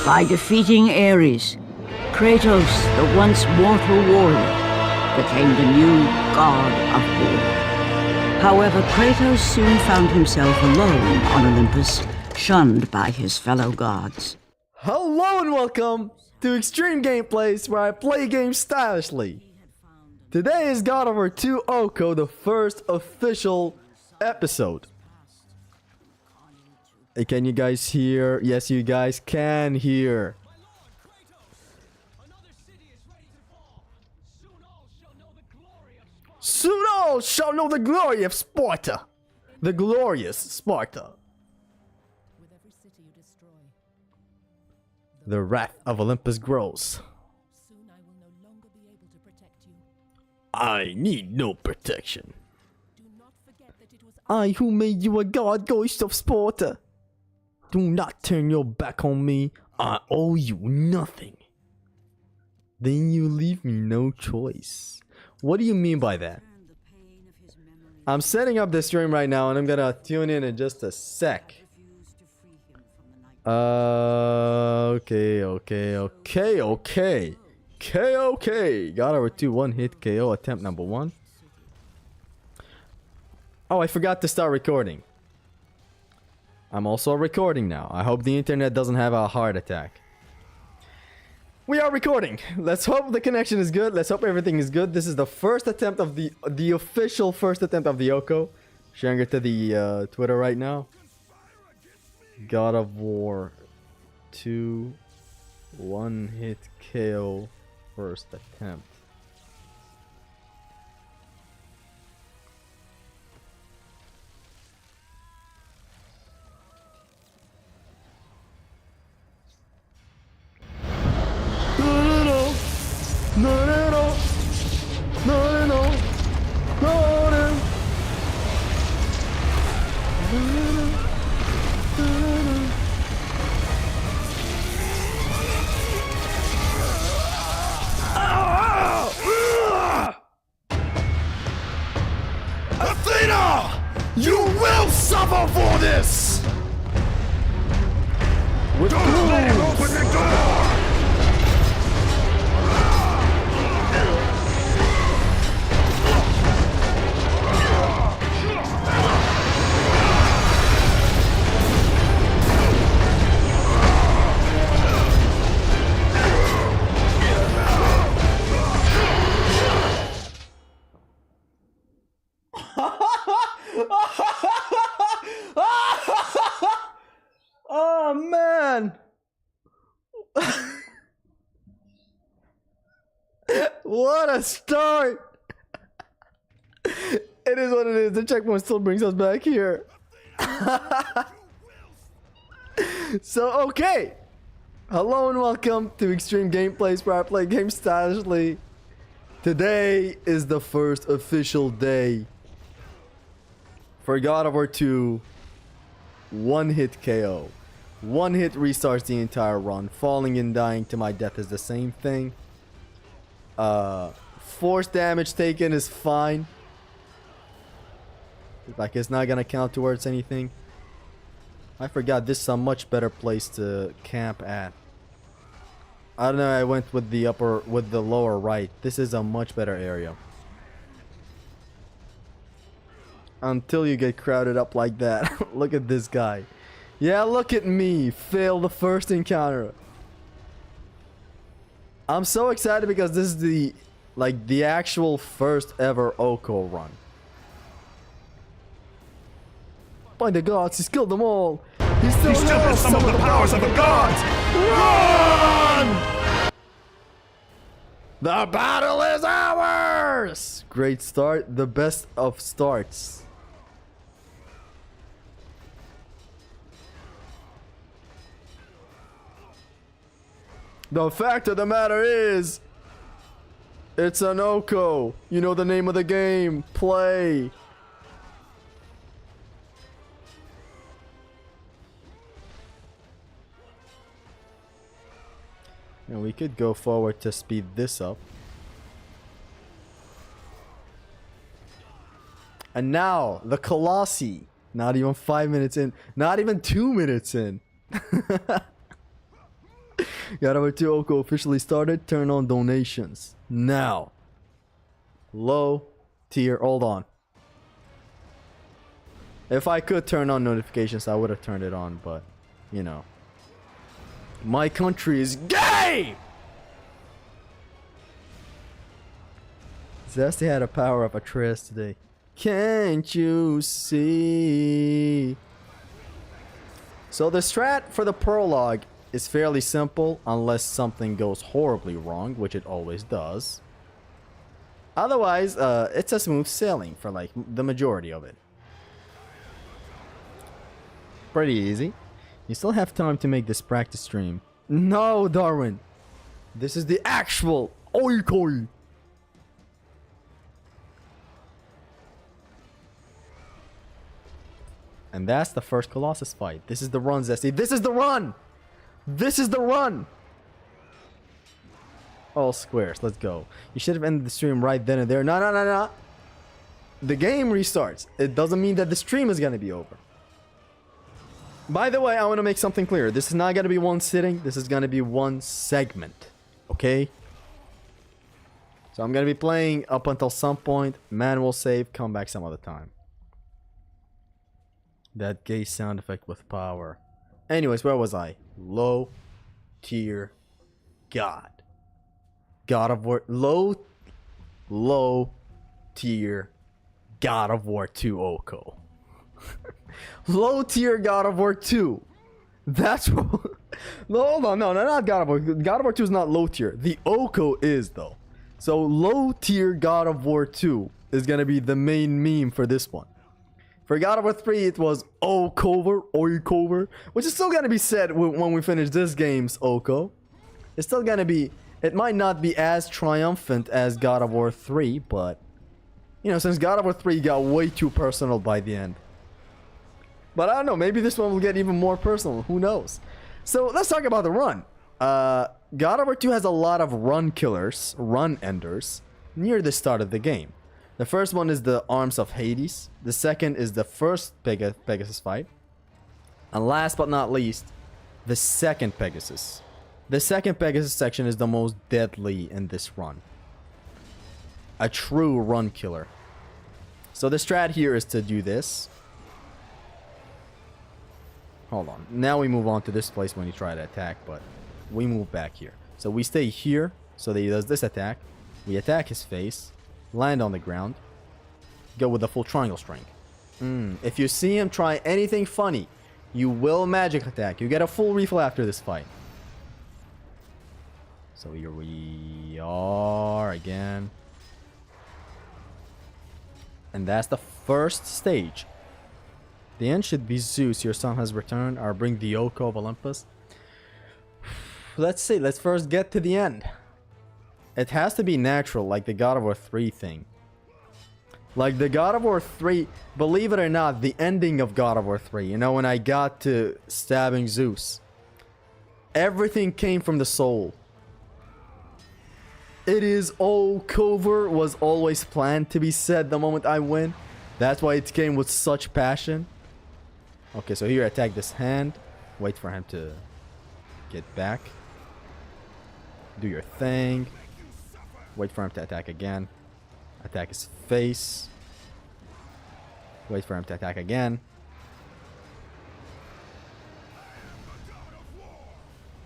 By defeating Ares, Kratos, the once mortal warrior, became the new god of war. However, Kratos soon found himself alone on Olympus, shunned by his fellow gods. Hello and welcome to Extreme Gameplays, where I play games stylishly. Today is God of War 2 Oko, the first official episode. Hey, can you guys hear? Yes, you guys can hear. Soon all shall know the glory of Sparta. The glorious Sparta. The wrath of Olympus grows. Soon I will no longer be able to protect you. I need no protection. Do not forget that it was I who made you a god, ghost of Sparta. Do not turn your back on me. I owe you nothing. Then you leave me no choice. What do you mean by that? I'm setting up this stream right now and I'm gonna tune in just a sec. Okay. God over 2 One Hit K.O. attempt number 1. Oh, I forgot to start recording. I'm also recording now. I hope the internet doesn't have a heart attack. We are recording. Let's hope the connection is good. Let's hope everything is good. This is the first attempt of the official first attempt of the Oko. Sharing it to the Twitter right now. God of War 2 One Hit KO first attempt. Athena! You will suffer for this! With Don't let him open the door! Oh man! What a start! It is what it is. The checkpoint still brings us back here. So, okay. Hello and welcome to Extreme Gameplays, where I play games stylishly. Today is the first official day for God of War 2 One Hit KO. One hit restarts the entire run. Falling and dying to my death is the same thing. Force damage taken is fine. Like, it's not gonna count towards anything. I forgot this is a much better place to camp at. I don't know, I went with the lower right. This is a much better area. Until you get crowded up like that. Look at this guy. Yeah, look at me. Fail the first encounter. I'm so excited because this is the actual first ever Oko run. By the gods, he killed them all. He still has some of the powers of the gods! Run! The battle is ours! Great start. The best of starts. The fact of the matter is, it's an Oko. You know the name of the game. Play. And we could go forward to speed this up. And now, the Colossi. Not even 5 minutes in. Not even 2 minutes in. God of War 2 Oko officially started. Turn on donations. Now. Low tier. Hold on. If I could turn on notifications, I would have turned it on, but, you know. My country is gay! Zesty had a power up Atreus today. Can't you see? So the strat for the prologue is fairly simple unless something goes horribly wrong, which it always does. Otherwise, it's a smooth sailing for like the majority of it. Pretty easy. You still have time to make this practice stream. No, Darwin. This is the actual Oikoi. And that's the first Colossus fight. This is the run, Zesty. This is the run! This is the run! All squares. Let's go. You should have ended the stream right then and there. No, no, no, no. The game restarts. It doesn't mean that the stream is going to be over. By the way, I want to make something clear. This is not going to be one sitting. This is going to be one segment. Okay? So I'm going to be playing up until some point. Manual save. Come back some other time. That gay sound effect with power. Anyways, where was I? Low tier God. God of War. Low tier God of War 2 Oko. Low tier God of War 2. That's what. No, hold on. No, not God of War. God of War 2 is not low tier. The Oko is, though. So low tier God of War 2 is going to be the main meme for this one. For God of War 3, it was Oikover, which is still going to be said when we finish this game's Oko. It's still going to be, it might not be as triumphant as God of War 3, but, you know, since God of War 3 got way too personal by the end. But I don't know, maybe this one will get even more personal, who knows. So let's talk about the run. God of War 2 has a lot of run killers, run enders, near the start of the game. The first one is the Arms of Hades. The second is the first Pegasus fight. And last but not least, the second Pegasus. The second Pegasus section is the most deadly in this run. A true run killer. So the strat here is to do this. Hold on. Now we move on to this place when you try to attack, but we move back here. So we stay here so that he does this attack. We attack his face. Land on the ground. Go with the full triangle string. If you see him try anything funny, you will magic attack. You get a full refill after this fight. So here we are again. And that's the first stage. The end should be Zeus. Your son has returned. Or bring the Oko of Olympus. Let's see. Let's first get to the end. It has to be natural, like the God of War 3 thing. Like the God of War 3, believe it or not, the ending of God of War 3, you know, when I got to stabbing Zeus, everything came from the soul. It is Okover was always planned to be said the moment I win. That's why it came with such passion. Okay, so here, attack this hand. Wait for him to get back. Do your thing. Wait for him to attack again. Attack his face. Wait for him to attack again.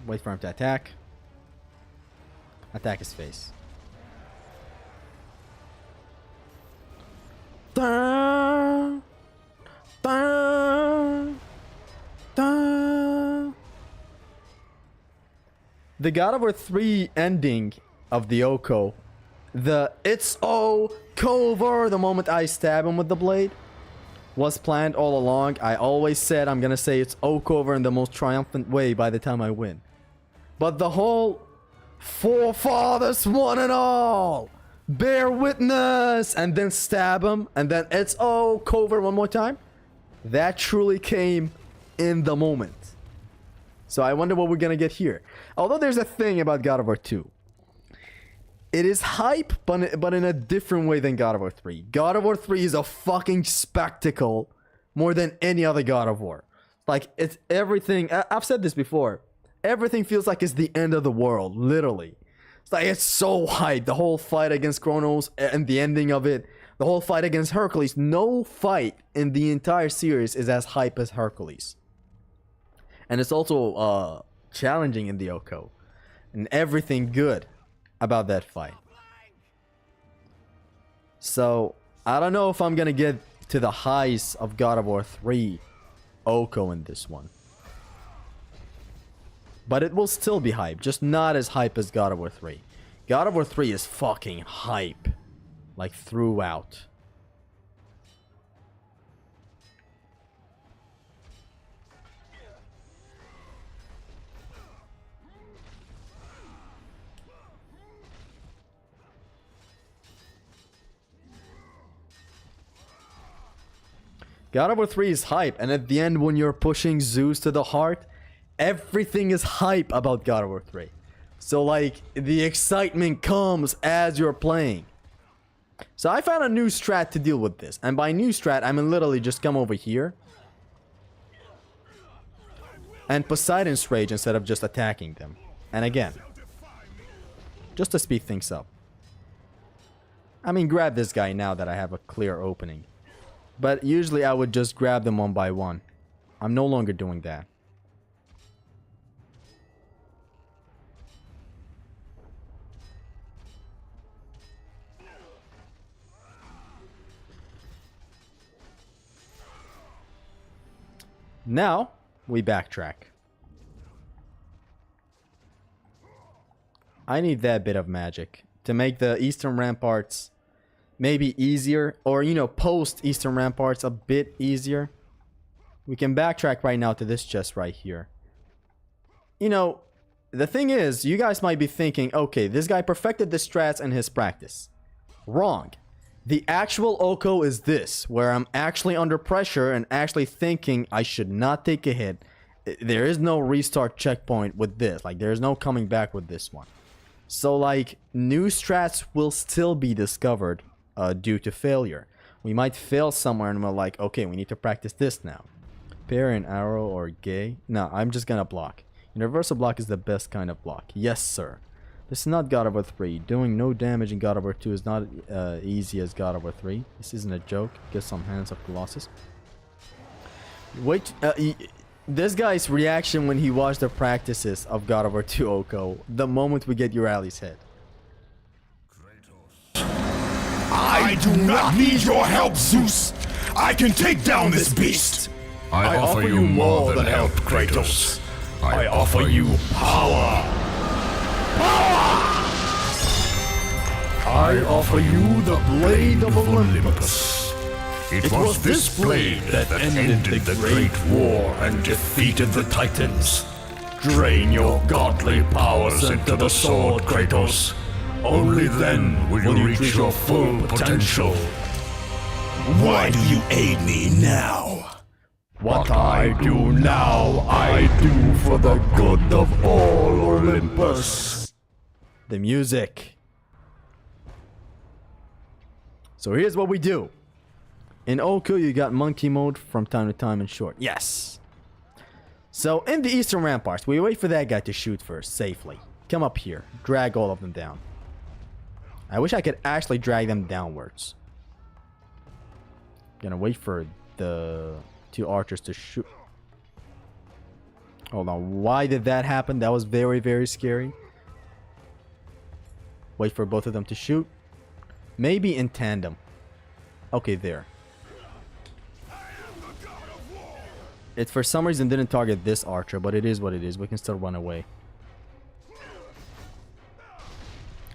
Wait for him to attack. Attack his face. Da, da, da. The God of War 3 ending of the Oko, the it's Okover the moment I stab him with the blade, was planned all along. I always said I'm gonna say it's Okover in the most triumphant way by the time I win. But the whole forefathers one and all, bear witness, and then stab him, and then it's Okover one more time, that truly came in the moment. So I wonder what we're gonna get here. Although there's a thing about God of War 2. It is hype, but in a different way than God of War 3. God of War 3 is a fucking spectacle more than any other God of War. Like, it's everything. I've said this before. everything feels like it's the end of the world, literally. It's like it's so hype. The whole fight against Kronos and the ending of it. The whole fight against Hercules. No fight in the entire series is as hype as Hercules. And it's also challenging in the Oko. And everything good about that fight. So, I don't know if I'm gonna get to the highs of God of War 3 Oko in this one. But it will still be hype, just not as hype as God of War 3. God of War 3 is fucking hype. Like, throughout. God of War 3 is hype, and at the end when you're pushing Zeus to the heart, everything is hype about God of War 3. So like, the excitement comes as you're playing. So I found a new strat to deal with this, and by new strat, I mean literally just come over here and Poseidon's Rage instead of just attacking them. And again, just to speed things up. I mean, grab this guy now that I have a clear opening. But usually I would just grab them one by one. I'm no longer doing that. Now, we backtrack. I need that bit of magic to make the Eastern Ramparts maybe easier, or, you know, post Eastern Ramparts a bit easier. We can backtrack right now to this chest right here. You know, the thing is, you guys might be thinking, okay, this guy perfected the strats in his practice. Wrong. The actual Oko is this, where I'm actually under pressure and actually thinking I should not take a hit. There is no restart checkpoint with this. Like, there's no coming back with this one. So, like, new strats will still be discovered due to failure. We might fail somewhere and we're like, okay, we need to practice this now. Parry an arrow or gay? No, I'm just gonna block. Universal block is the best kind of block. Yes, sir. This is not God of War 3. Doing no damage in God of War 2 is not easy as God of War 3. This isn't a joke. Get some Hands of Colossus. Wait, this guy's reaction when he watched the practices of God of War 2 Oko, the moment we get Euryal's head. I do not need your help, Zeus. I can take down this beast. I offer you more than help, Kratos. I offer you power. I offer you the blade of Olympus. It was this blade that ended the great war and defeated the Titans. Drain your godly powers into the sword, Kratos. Only then will you reach your full potential. Why do you aid me now? What I do now, I do for the good of all Olympus. The music. So here's what we do. In Oko, you got monkey mode from time to time in short. Yes. So in the Eastern Ramparts, we wait for that guy to shoot first, safely. Come up here. Drag all of them down. I wish I could actually drag them downwards. Gonna wait for the two archers to shoot. Hold on. Why did that happen? That was very, very scary. Wait for both of them to shoot. Maybe in tandem. Okay, there. It for some reason didn't target this archer, but it is what it is. We can still run away.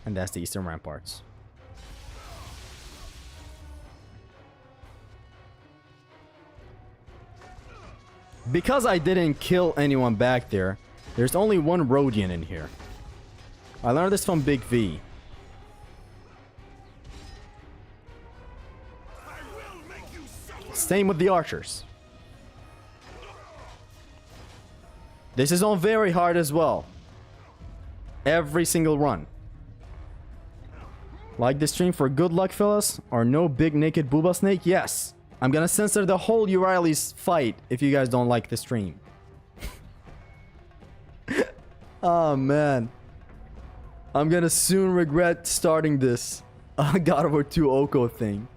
And that's the Eastern Ramparts. Because I didn't kill anyone back there, there's only one Rhodian in here. I learned this from Big V. Same with the archers. This is on very hard as well. Every single run. Like the stream for good luck, fellas? Or no big naked booba snake? Yes. I'm gonna censor the whole Euryal's fight if you guys don't like the stream. Oh man. I'm gonna soon regret starting this God of War 2 Oko thing.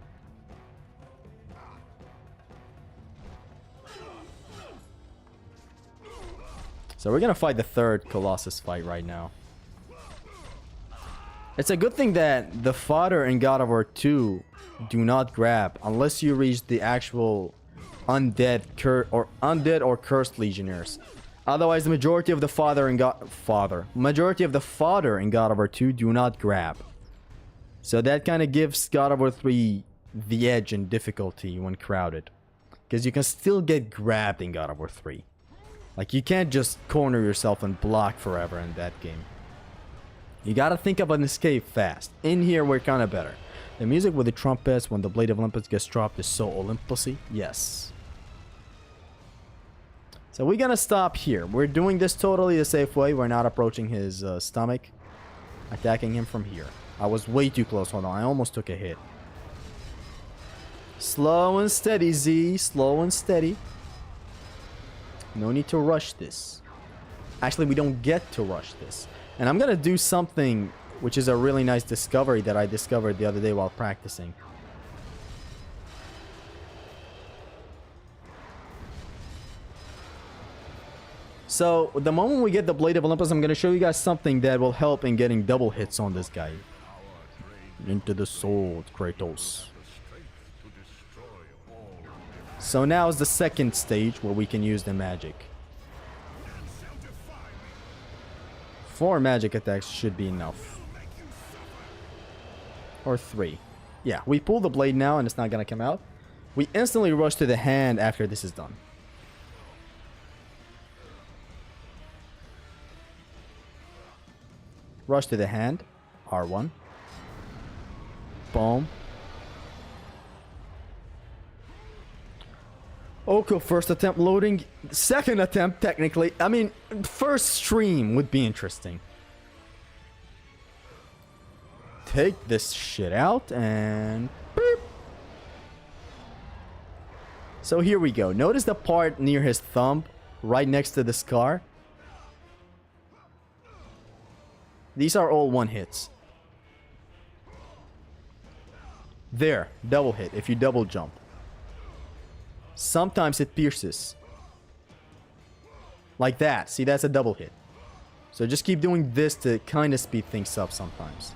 So we're gonna fight the third Colossus fight right now. It's a good thing that the fodder in God of War 2 do not grab unless you reach the actual undead or cursed legionnaires. Otherwise, the majority of the fodder in God of War 2 do not grab. So that kind of gives God of War 3 the edge in difficulty when crowded, because you can still get grabbed in God of War 3. Like, you can't just corner yourself and block forever in that game. You gotta think of an escape fast. In here, we're kind of better. The music with the trumpets when the Blade of Olympus gets dropped is so Olympusy. Yes. So we're gonna stop here. We're doing this totally the safe way. We're not approaching his stomach. Attacking him from here. I was way too close. Hold on. I almost took a hit. Slow and steady, Z. Slow and steady. No need to rush this. Actually, we don't get to rush this. And I'm gonna do something which is a really nice discovery that I discovered the other day while practicing. So, the moment we get the Blade of Olympus, I'm gonna show you guys something that will help in getting double hits on this guy. Into the sword, Kratos. So now is the second stage where we can use the magic. 4 magic attacks should be enough. Or 3. Yeah, we pull the blade now and it's not gonna come out. We instantly rush to the hand after this is done. Rush to the hand. R1. Boom. Oko first attempt loading. Second attempt technically. I mean, first stream would be interesting. Take this shit out and... Boop. So here we go. Notice the part near his thumb, right next to the scar. These are all one hits. There, double hit if you double jump. Sometimes it pierces. Like that. See, that's a double hit. So just keep doing this to kind of speed things up sometimes.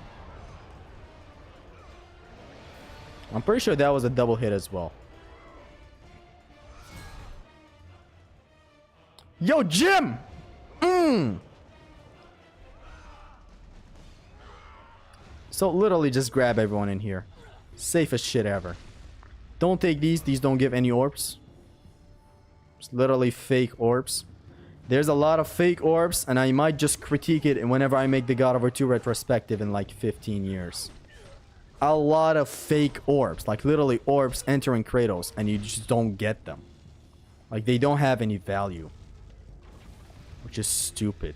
I'm pretty sure that was a double hit as well. Yo, Jim! So literally just grab everyone in here. Safest shit ever. Don't take these. These don't give any orbs. It's literally fake orbs. There's a lot of fake orbs, and I might just critique it whenever I make the God of War 2 retrospective in like 15 years. A lot of fake orbs. Like literally orbs entering Kratos, and you just don't get them. Like they don't have any value. Which is stupid.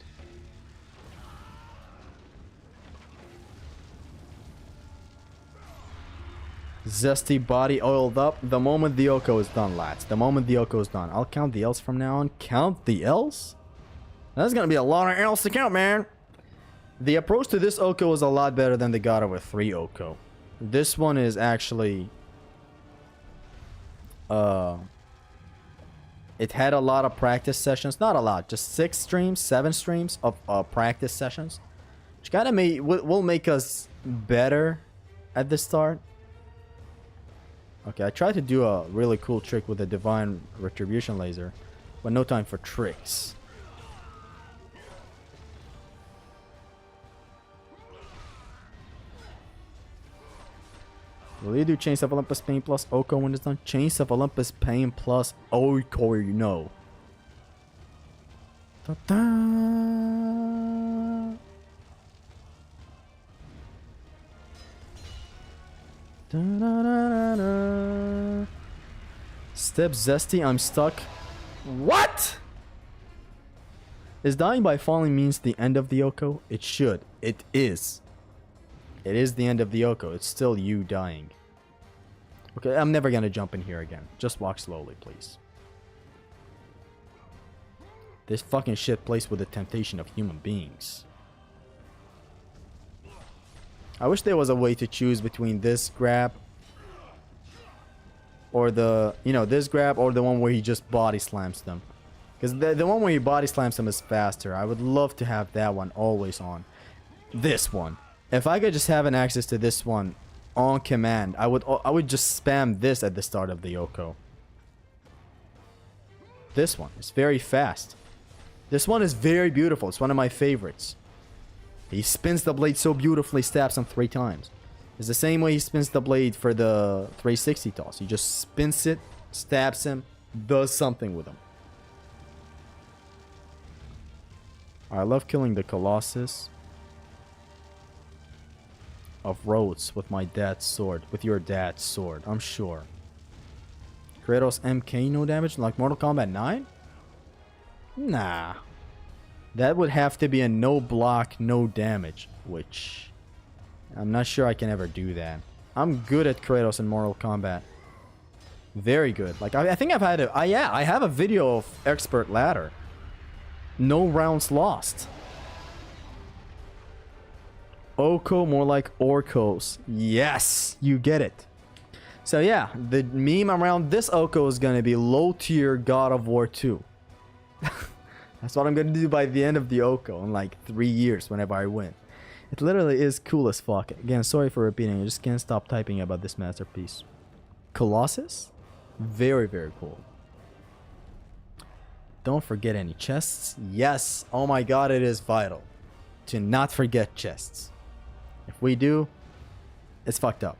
Zesty body oiled up. The moment the Oko is done, lads. The moment the Oko is done. I'll count the L's from now on. Count the L's? That's gonna be a lot of L's to count, man. The approach to this Oko is a lot better than the God of War 3 Oko. This one is actually... It had a lot of practice sessions. Not a lot. Just 6 streams, 7 streams of practice sessions. Which kind of will make us better at the start. Okay, I tried to do a really cool trick with the Divine Retribution Laser, but no time for tricks. Will you do Chains of Olympus Pain plus Oko when it's done? Chains of Olympus Pain plus Oko, you know. Ta-da! Da-da-da-da-da. Step Zesty, I'm stuck. What? Is dying by falling means the end of the Oko? It should. It is. It is the end of the Oko. It's still you dying. Okay, I'm never gonna jump in here again. Just walk slowly, please. This fucking shit plays with the temptation of human beings. I wish there was a way to choose between this grab or the, you know, this grab or the one where he just body slams them. Because the one where he body slams them is faster. I would love to have that one always on. This one. If I could just have an access to this one on command, I would just spam this at the start of the Yoko. This one is very fast. This one is very beautiful. It's one of my favorites. He spins the blade so beautifully, stabs him 3 times. It's the same way he spins the blade for the 360 toss. He just spins it, stabs him, does something with him. I love killing the Colossus of Rhodes with my dad's sword. With your dad's sword, I'm sure. Kratos MK no damage like Mortal Kombat 9? Nah. That would have to be a no block, no damage. Which I'm not sure I can ever do that. I'm good at Kratos in Mortal Kombat. Very good. Like I think I've had a I have a video of Expert Ladder. No rounds lost. Oko, more like Orcos. Yes, you get it. So yeah, the meme around this Oko is gonna be low tier God of War 2. That's what I'm gonna do by the end of the Oko in like 3 years whenever I win. It literally is cool as fuck. Again, sorry for repeating, I just can't stop typing about this masterpiece. Colossus? Very, very cool. Don't forget any chests. Yes, oh my god, it is vital to not forget chests. If we do, it's fucked up.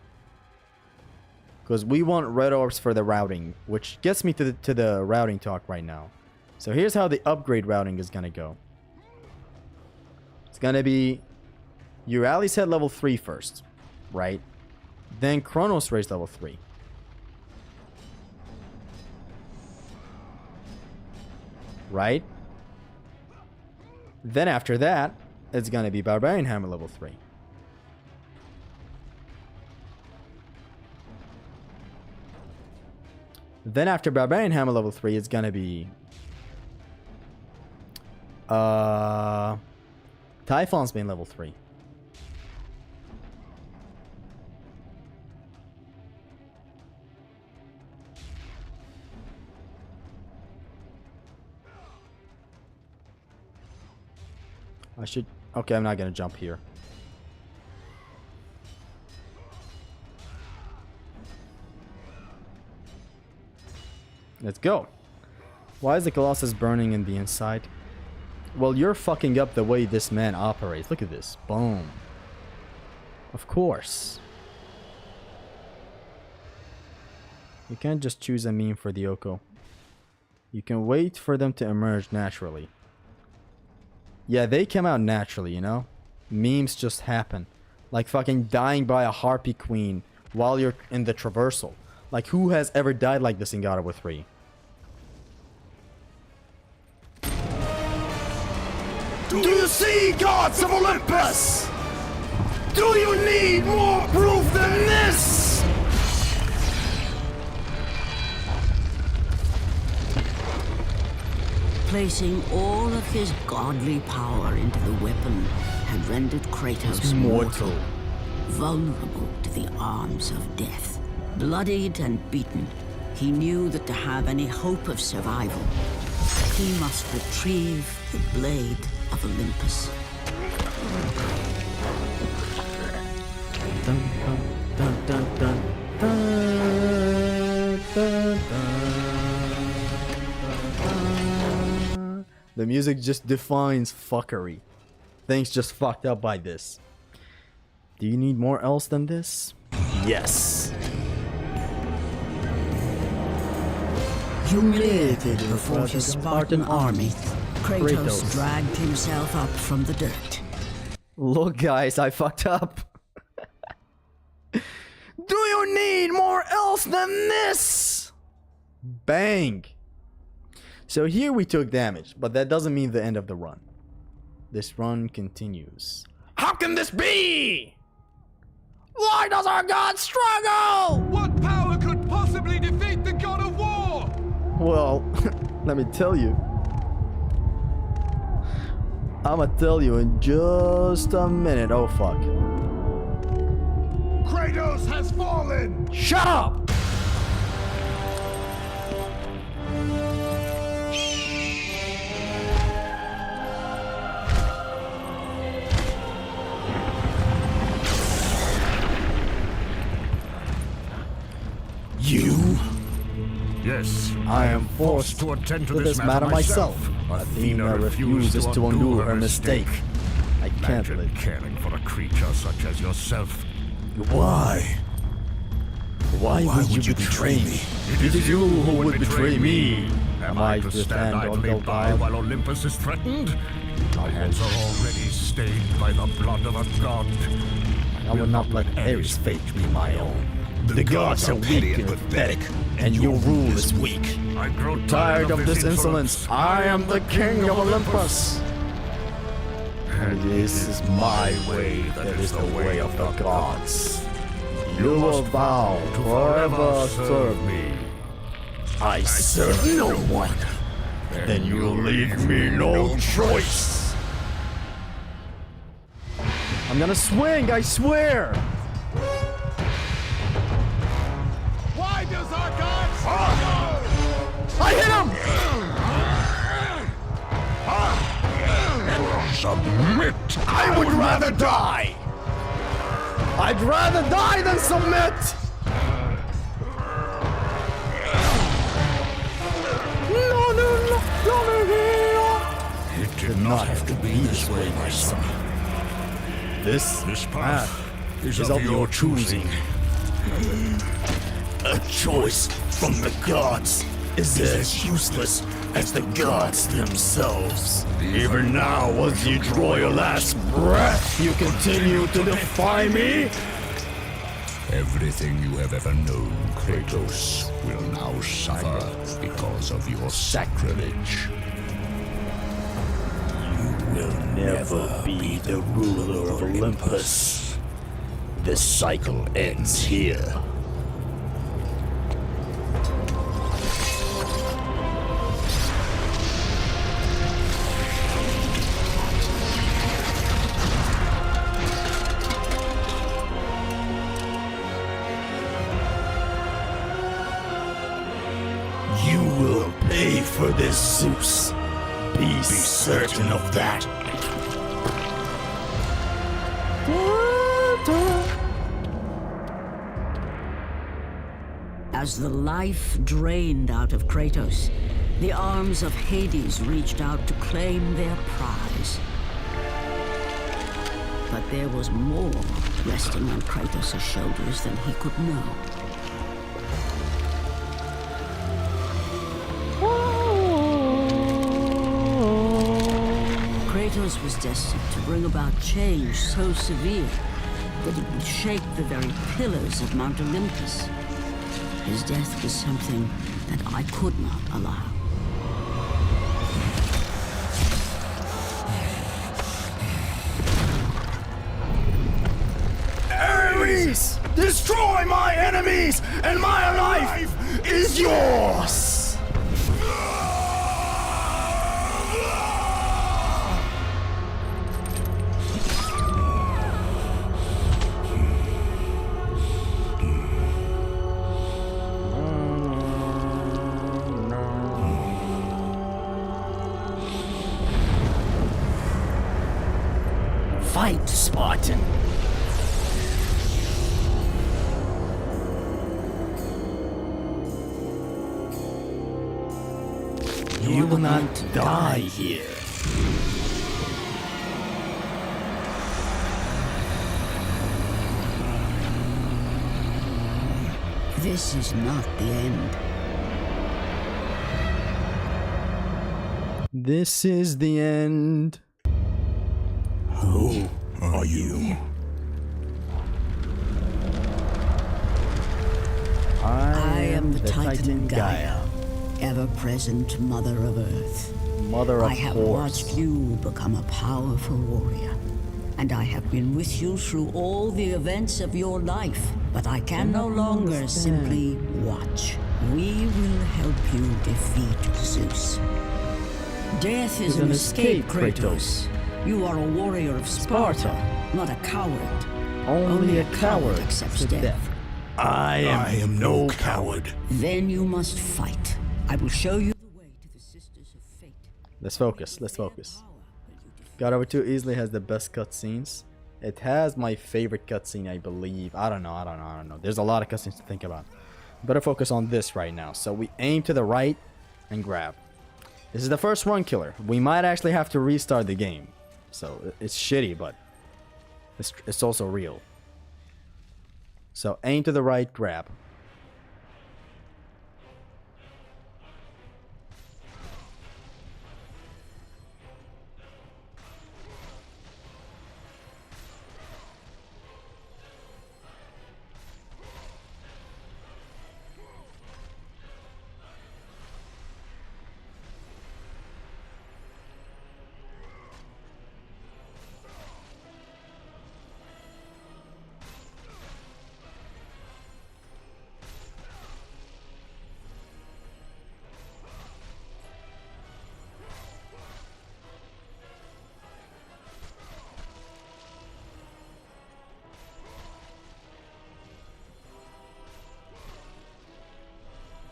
Because we want red orbs for the routing, which gets me to the routing talk right now. So here's how the upgrade routing is gonna go. It's gonna be your Ali's Head level 3 first, right? Then Chronos Race level 3. Right? Then after that, it's gonna be Barbarian Hammer level 3. Then after Barbarian Hammer level 3, it's gonna be Typhon's Bane level 3. I should... Okay, I'm not gonna jump here. Let's go. Why is the Colossus burning in the inside? Well, you're fucking up the way this man operates. Look at this. Boom. Of course. You can't just choose a meme for the Oko. You can wait for them to emerge naturally. Yeah, they come out naturally, you know? Memes just happen. Like fucking dying by a Harpy Queen while you're in the traversal. Like, who has ever died like this in God of War 3? Do you see, gods of Olympus? Do you need more proof than this? Placing all of his godly power into the weapon had rendered Kratos mortal, vulnerable to the arms of death. Bloodied and beaten, he knew that to have any hope of survival, he must retrieve the blade of Olympus. Dun, dun, dun, dun, dun, dun, dun. The music just defines fuckery. Things just fucked up by this. Do you need more else than this? Yes. Humiliated before his Spartan army, Kratos dragged himself up from the dirt. Look, guys, I fucked up. Do you need more else than this? Bang. So here we took damage, but that doesn't mean the end of the run. This run continues. How can this be? Why does our god struggle? What power could possibly defeat the god of war? Well, let me tell you. I'ma tell you in just a minute. Oh fuck. Kratos has fallen! Shut up! You? Yes, I am forced to attend to this matter myself. Athena refuses to undo her mistake. I can't Imagine live. caring for a creature such as yourself. Why? Why would you betray me? It is you who would betray me. Am I to stand idly by while Olympus is threatened? My hands are already stained by the blood of a god. I will not let Ares' fate be my own. The gods are weak and pathetic, and your rule is weak. I grow Tired of this insolence, I am the king of Olympus. And this is my way that is the way of the gods. You will vow to forever serve me. I serve no one. Then you leave me no choice. I'm gonna swing, I swear! Why does our god I hit him! submit? I would rather die! I'd rather die than submit! It did not have to be this way, my son. This path is of your choosing. A choice from the gods is as useless as the gods themselves. Even now, as you draw your last breath, you continue to defy me? Everything you have ever known, Kratos, will now suffer because of your sacrilege. Will never be the ruler of Olympus. The cycle ends here. You will pay for this, Zeus. Be certain of that. As the life drained out of Kratos, the arms of Hades reached out to claim their prize. But there was more resting on Kratos' shoulders than he could know. Kratos was destined to bring about change so severe that it would shake the very pillars of Mount Olympus. His death was something that I could not allow. Ares! Destroy my enemies, and my life is yours! Fight, Spartan! You will not die here. This is not the end. This is the end. Who are you? I am the Titan Gaia, ever-present Mother of Earth. Mother of I have Horse. watched you become a powerful warrior, and I have been with you through all the events of your life. But I can no longer simply watch. We will help you defeat Zeus. Death is an escape, Kratos. You are a warrior of Sparta, not a coward. Only a coward accepts to death. I am no coward. Then you must fight. I will show you the way to the Sisters of Fate. Let's focus. Let's focus. God Over 2 easily has the best cutscenes. It has my favorite cutscene, I believe. I don't know. There's a lot of cutscenes to think about. Better focus on this right now. So we aim to the right and grab. This is the first run killer. We might actually have to restart the game. So it's shitty, but it's also real. So aim to the right, grab.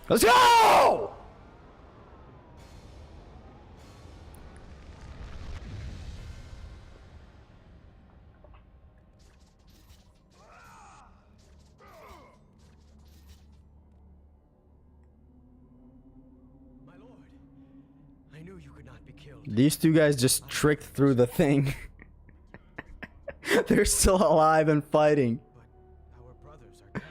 Let's go! My lord, I knew you could not be killed. These two guys just tricked through the thing. They're still alive and fighting. But our brothers are dead.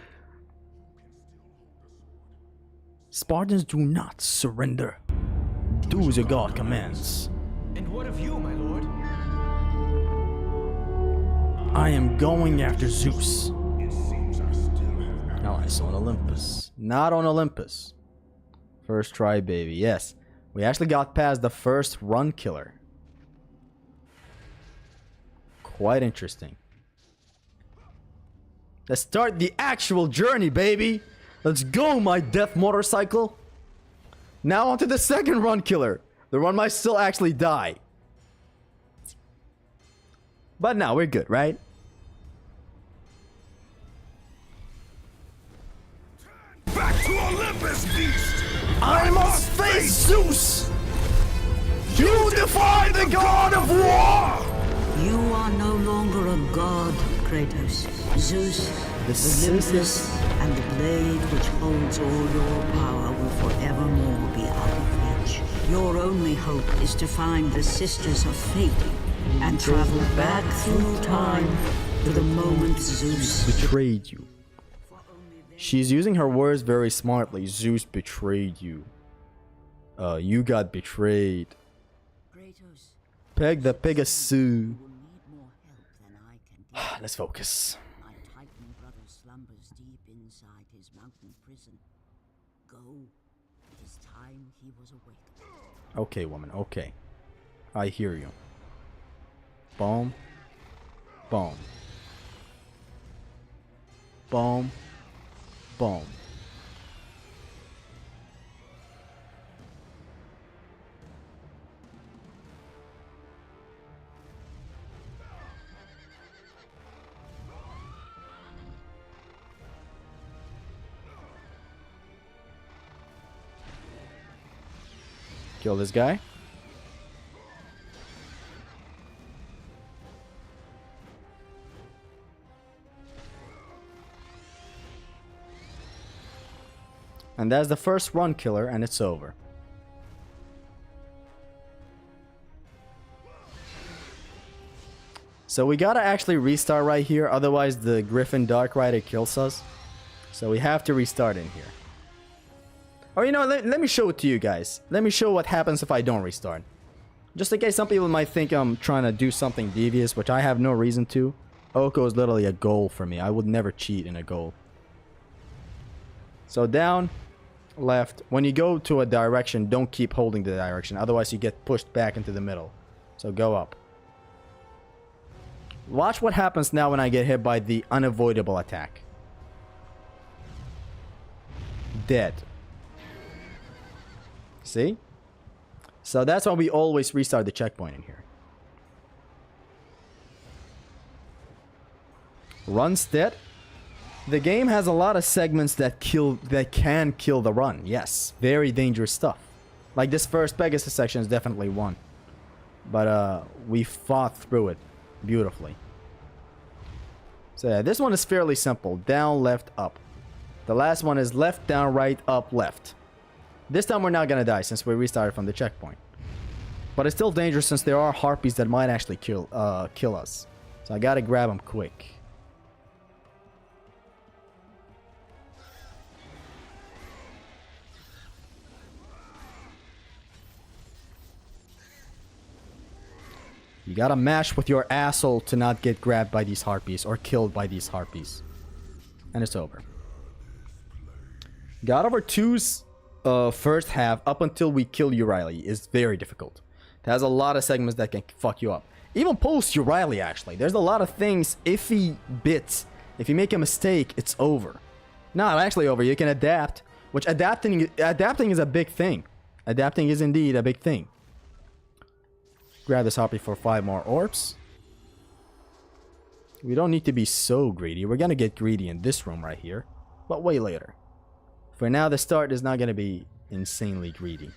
Spartans do not surrender. Do as your god commands. And what of you, my lord? I am going after Zeus. Allies on Olympus. Not on Olympus. First try, baby. Yes. We actually got past the first run killer. Quite interesting. Let's start the actual journey, baby. Let's go, my death motorcycle. Now onto the second run killer. The one might still actually die. But now we're good, right? Back to Olympus, beast! I must face Zeus! You defy the god of war! You are no longer a god, Kratos. Zeus, The Olympus, and the blade which holds all your power will forevermore be out of reach. Your only hope is to find the Sisters of Fate and travel back through time to the moment Zeus Betrayed you. She's using her words very smartly. Zeus betrayed you. You got betrayed. Kratos, Peg the Pegasus. you will need more help than I can give. Let's focus. My Titan brother slumbers deep inside his mountain prison. Go. It is time he was awakened. Okay, woman, okay. I hear you. Boom. Boom. Boom. Boom. Kill this guy. And that's the first run killer, and it's over. So we gotta actually restart right here, otherwise the Griffin Dark Rider kills us. So we have to restart in here. Or you know, let me show it to you guys. Let me show what happens if I don't restart. Just in case some people might think I'm trying to do something devious, which I have no reason to. Oko is literally a goal for me. I would never cheat in a goal. So down, left. When you go to a direction, don't keep holding the direction. Otherwise you get pushed back into the middle. So go up. Watch what happens now when I get hit by the unavoidable attack. Dead. See? So that's why we always restart the checkpoint in here. Run's dead. The game has a lot of segments that can kill the run. Yes, very dangerous stuff. Like this first Pegasus section is definitely one. But we fought through it beautifully. So yeah, this one is fairly simple. Down, left, up. The last one is left, down, right, up, left. This time we're not gonna die since we restarted from the checkpoint. But it's still dangerous since there are harpies that might actually kill us. So I gotta grab them quick. You gotta mash with your asshole to not get grabbed by these harpies or killed by these harpies. And it's over. God of War 2's first half, up until we kill Euryale, is very difficult. It has a lot of segments that can fuck you up. Even post Euryale, actually. There's a lot of things, iffy bits. If you make a mistake, it's over. Not actually over. You can adapt. Which adapting is a big thing. Adapting is indeed a big thing. Grab this harpy for 5 more orbs. We don't need to be so greedy. We're gonna get greedy in this room right here. But way later. For now, the start is not gonna be insanely greedy.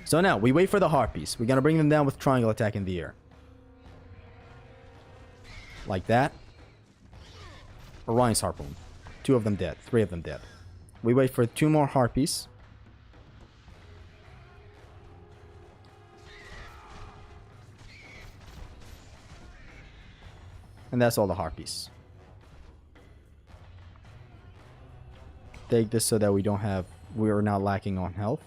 So now, we wait for the harpies. We're gonna bring them down with triangle attack in the air. Like that. Orion's harpoon. 2 of them dead. 3 of them dead. We wait for 2 more harpies. And that's all the harpies. Take this so that we're not lacking on health.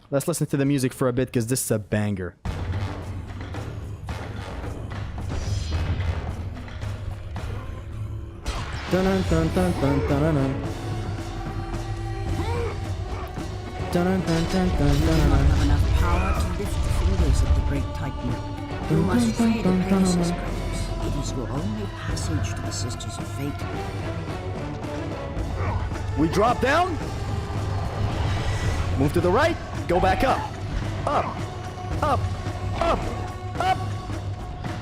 Let's listen to the music for a bit because this is a banger. Dun dun dun dun dun dun dun. Dun dun dun dun dun You do dun not dun. have enough power to lift the fingers of the great Titan. You must free the Pegasus, Kratos. It is your only passage to the Sisters of Fate. We drop down. Move to the right. Go back up. Up. Up. Up. Up.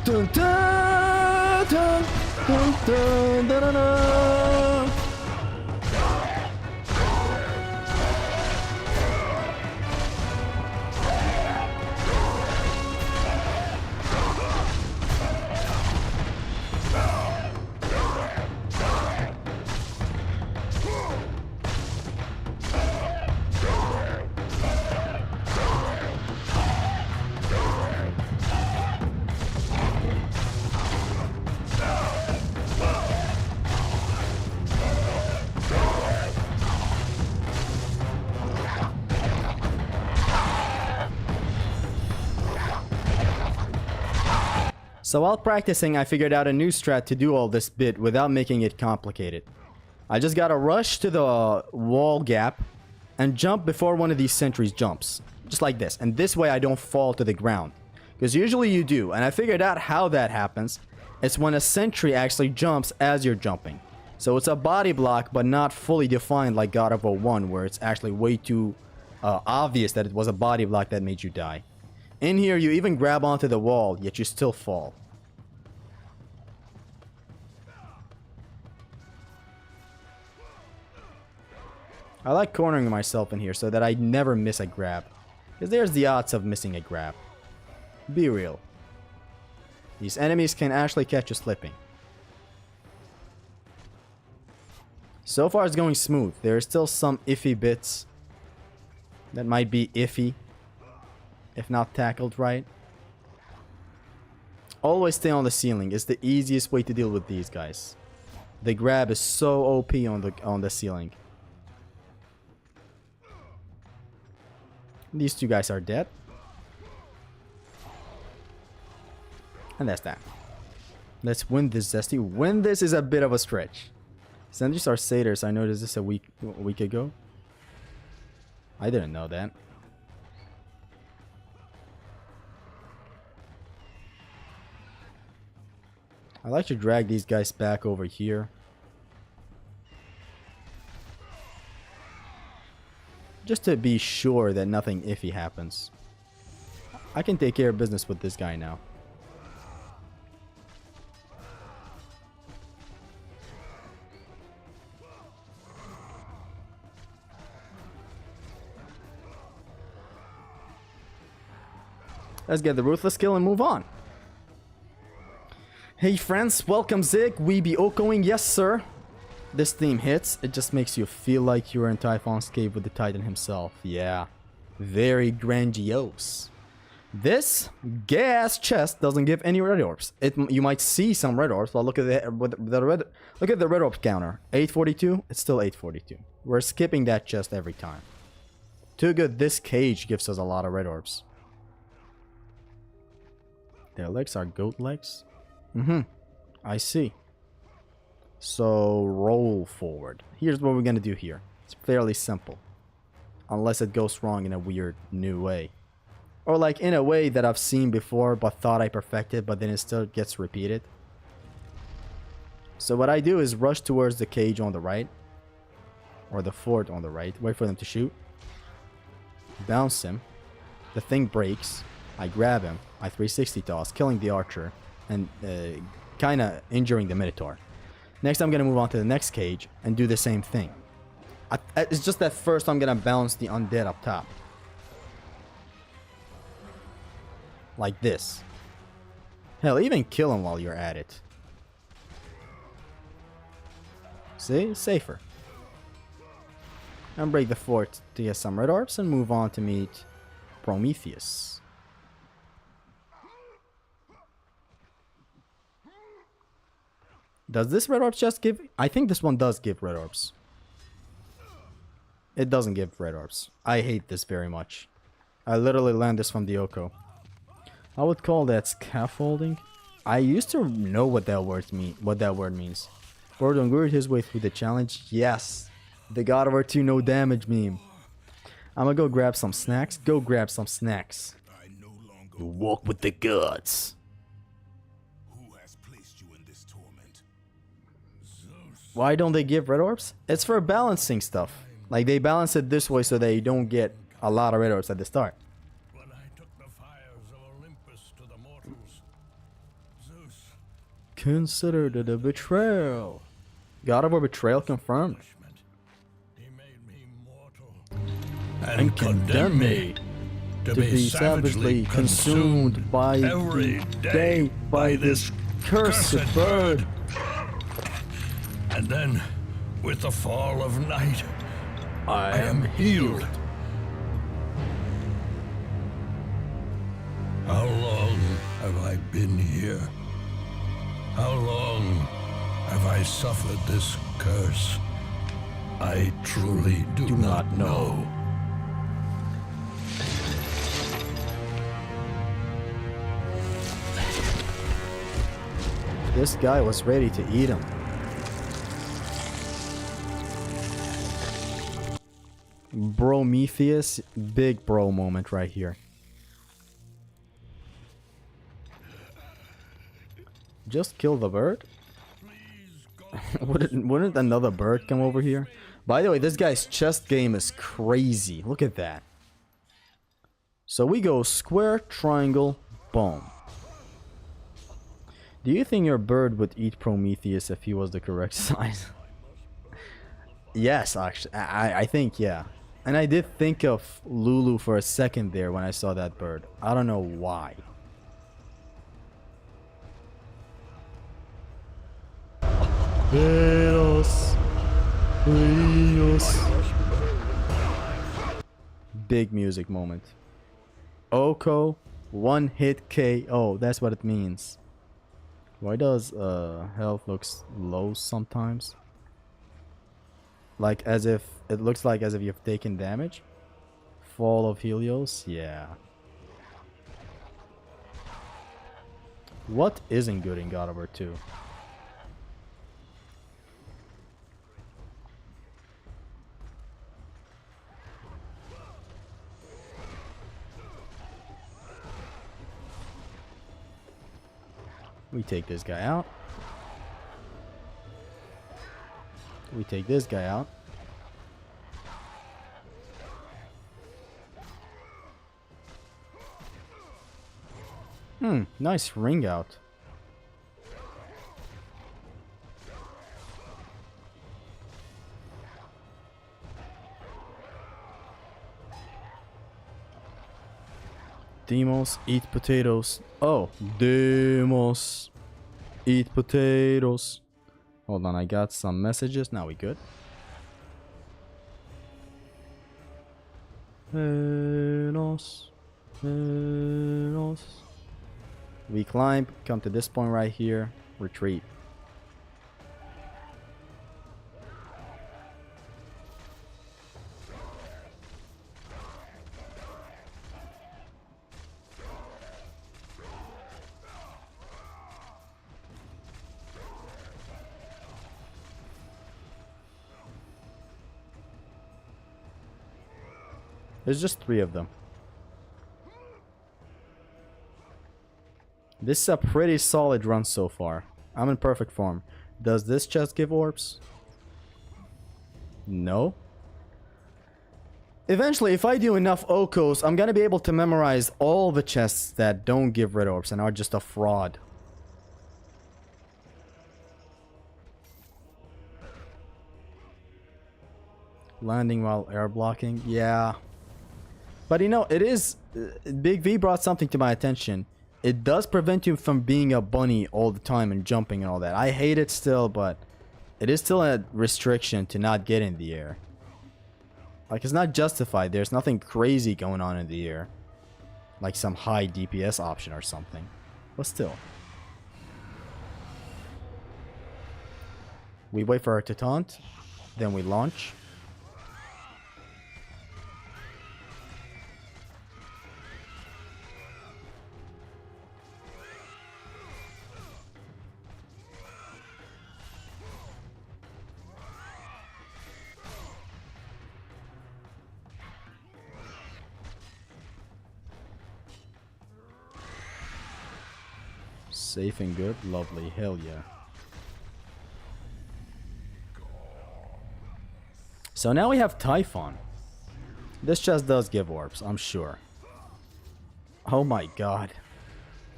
Dun dun dun dun dun dun dun dun. So while practicing, I figured out a new strat to do all this bit without making it complicated. I just gotta rush to the wall gap and jump before one of these sentries jumps. Just like this. And this way I don't fall to the ground. Because usually you do. And I figured out how that happens. It's when a sentry actually jumps as you're jumping. So it's a body block but not fully defined like God of War 1 where it's actually way too obvious that it was a body block that made you die. In here, you even grab onto the wall, yet you still fall. I like cornering myself in here so that I never miss a grab. Because there's the odds of missing a grab. Be real. These enemies can actually catch you slipping. So far it's going smooth. There are still some iffy bits that might be iffy if not tackled right. Always stay on the ceiling. It's the easiest way to deal with these guys. The grab is so OP on the ceiling. These 2 guys are dead. And that's that. Let's win this, Zesty. Win this is a bit of a stretch. Sentries are satyrs. I noticed this a week ago. I didn't know that. I like to drag these guys back over here. Just to be sure that nothing iffy happens. I can take care of business with this guy now. Let's get the Ruthless kill and move on. Hey friends, welcome Zig. We be Okoing, yes sir. This theme hits. It just makes you feel like you're in Typhon's cave with the Titan himself. Yeah, very grandiose. This gas chest doesn't give any red orbs. You might see some red orbs, but look at the red orb counter. 842. It's still 842. We're skipping that chest every time. Too good. This cage gives us a lot of red orbs. Their legs are goat legs. I see. So roll forward. Here's what we're gonna do here. It's fairly simple, unless it goes wrong in a weird new way. Or like in a way that I've seen before but thought I perfected, but then it still gets repeated. So what I do is rush towards the cage on the right. Or the fort on the right. Wait for them to shoot. Bounce him. The thing breaks. I grab him. I 360 toss, killing the archer. And kinda injuring the Minotaur. Next I'm gonna move on to the next cage and do the same thing. It's just that first I'm gonna bounce the undead up top. Like this. Hell, even kill him while you're at it. See? Safer. And break the fort to get some red orbs and move on to meet Prometheus. Does this red orb just give... I think this one does give red orbs. It doesn't give red orbs. I hate this very much. I literally learned this from the Oko. I would call that scaffolding. I used to know what that word means. Gordon worked his way through the challenge. Yes. The God of War 2 no damage meme. I'm gonna go grab some snacks. Go grab some snacks. You walk with the gods. Why don't they give red orbs? It's for balancing stuff. Like they balance it this way so they don't get a lot of red orbs at the start. When I took the fires of Olympus to the mortals, Zeus Considered it a betrayal. God of War betrayal confirmed. he made me mortal and condemned me to be savagely consumed by every day by this cursed bird. And then, with the fall of night, I am healed. How long have I been here? How long have I suffered this curse? I truly do not know. This guy was ready to eat him. Prometheus, big bro moment right here. Just kill the bird? Wouldn't another bird come over here? By the way, this guy's chest game is crazy. Look at that. So we go square, triangle, boom. Do you think your bird would eat Prometheus if he was the correct size? Yes, actually. I think, yeah. And I did think of Lulu for a second there when I saw that bird. I don't know why. Big music moment. Oko, one hit KO. That's what it means. Why does health looks low sometimes? Like as if it looks like as if you've taken damage. Fall of Helios, yeah. What isn't good in God of War 2? We take this guy out. We take this guy out. Nice ring out. Demos eat potatoes. Oh, demos eat potatoes. Hold on, I got some messages. Now we good. Demos. Demos. We climb, come to this point right here, retreat. There's just 3 of them. This is a pretty solid run so far. I'm in perfect form. Does this chest give orbs? No. Eventually, if I do enough Okos, I'm gonna be able to memorize all the chests that don't give red orbs and are just a fraud. Landing while air blocking? Yeah. But you know, it is... Big V brought something to my attention. It does prevent you from being a bunny all the time and jumping and all that. I hate it still, but it is still a restriction to not get in the air. Like, it's not justified. There's nothing crazy going on in the air. Like some high DPS option or something. But still. We wait for her to taunt. Then we launch. Safe and good, lovely, hell yeah. So now we have Typhon. This chest does give orbs, I'm sure. Oh my god.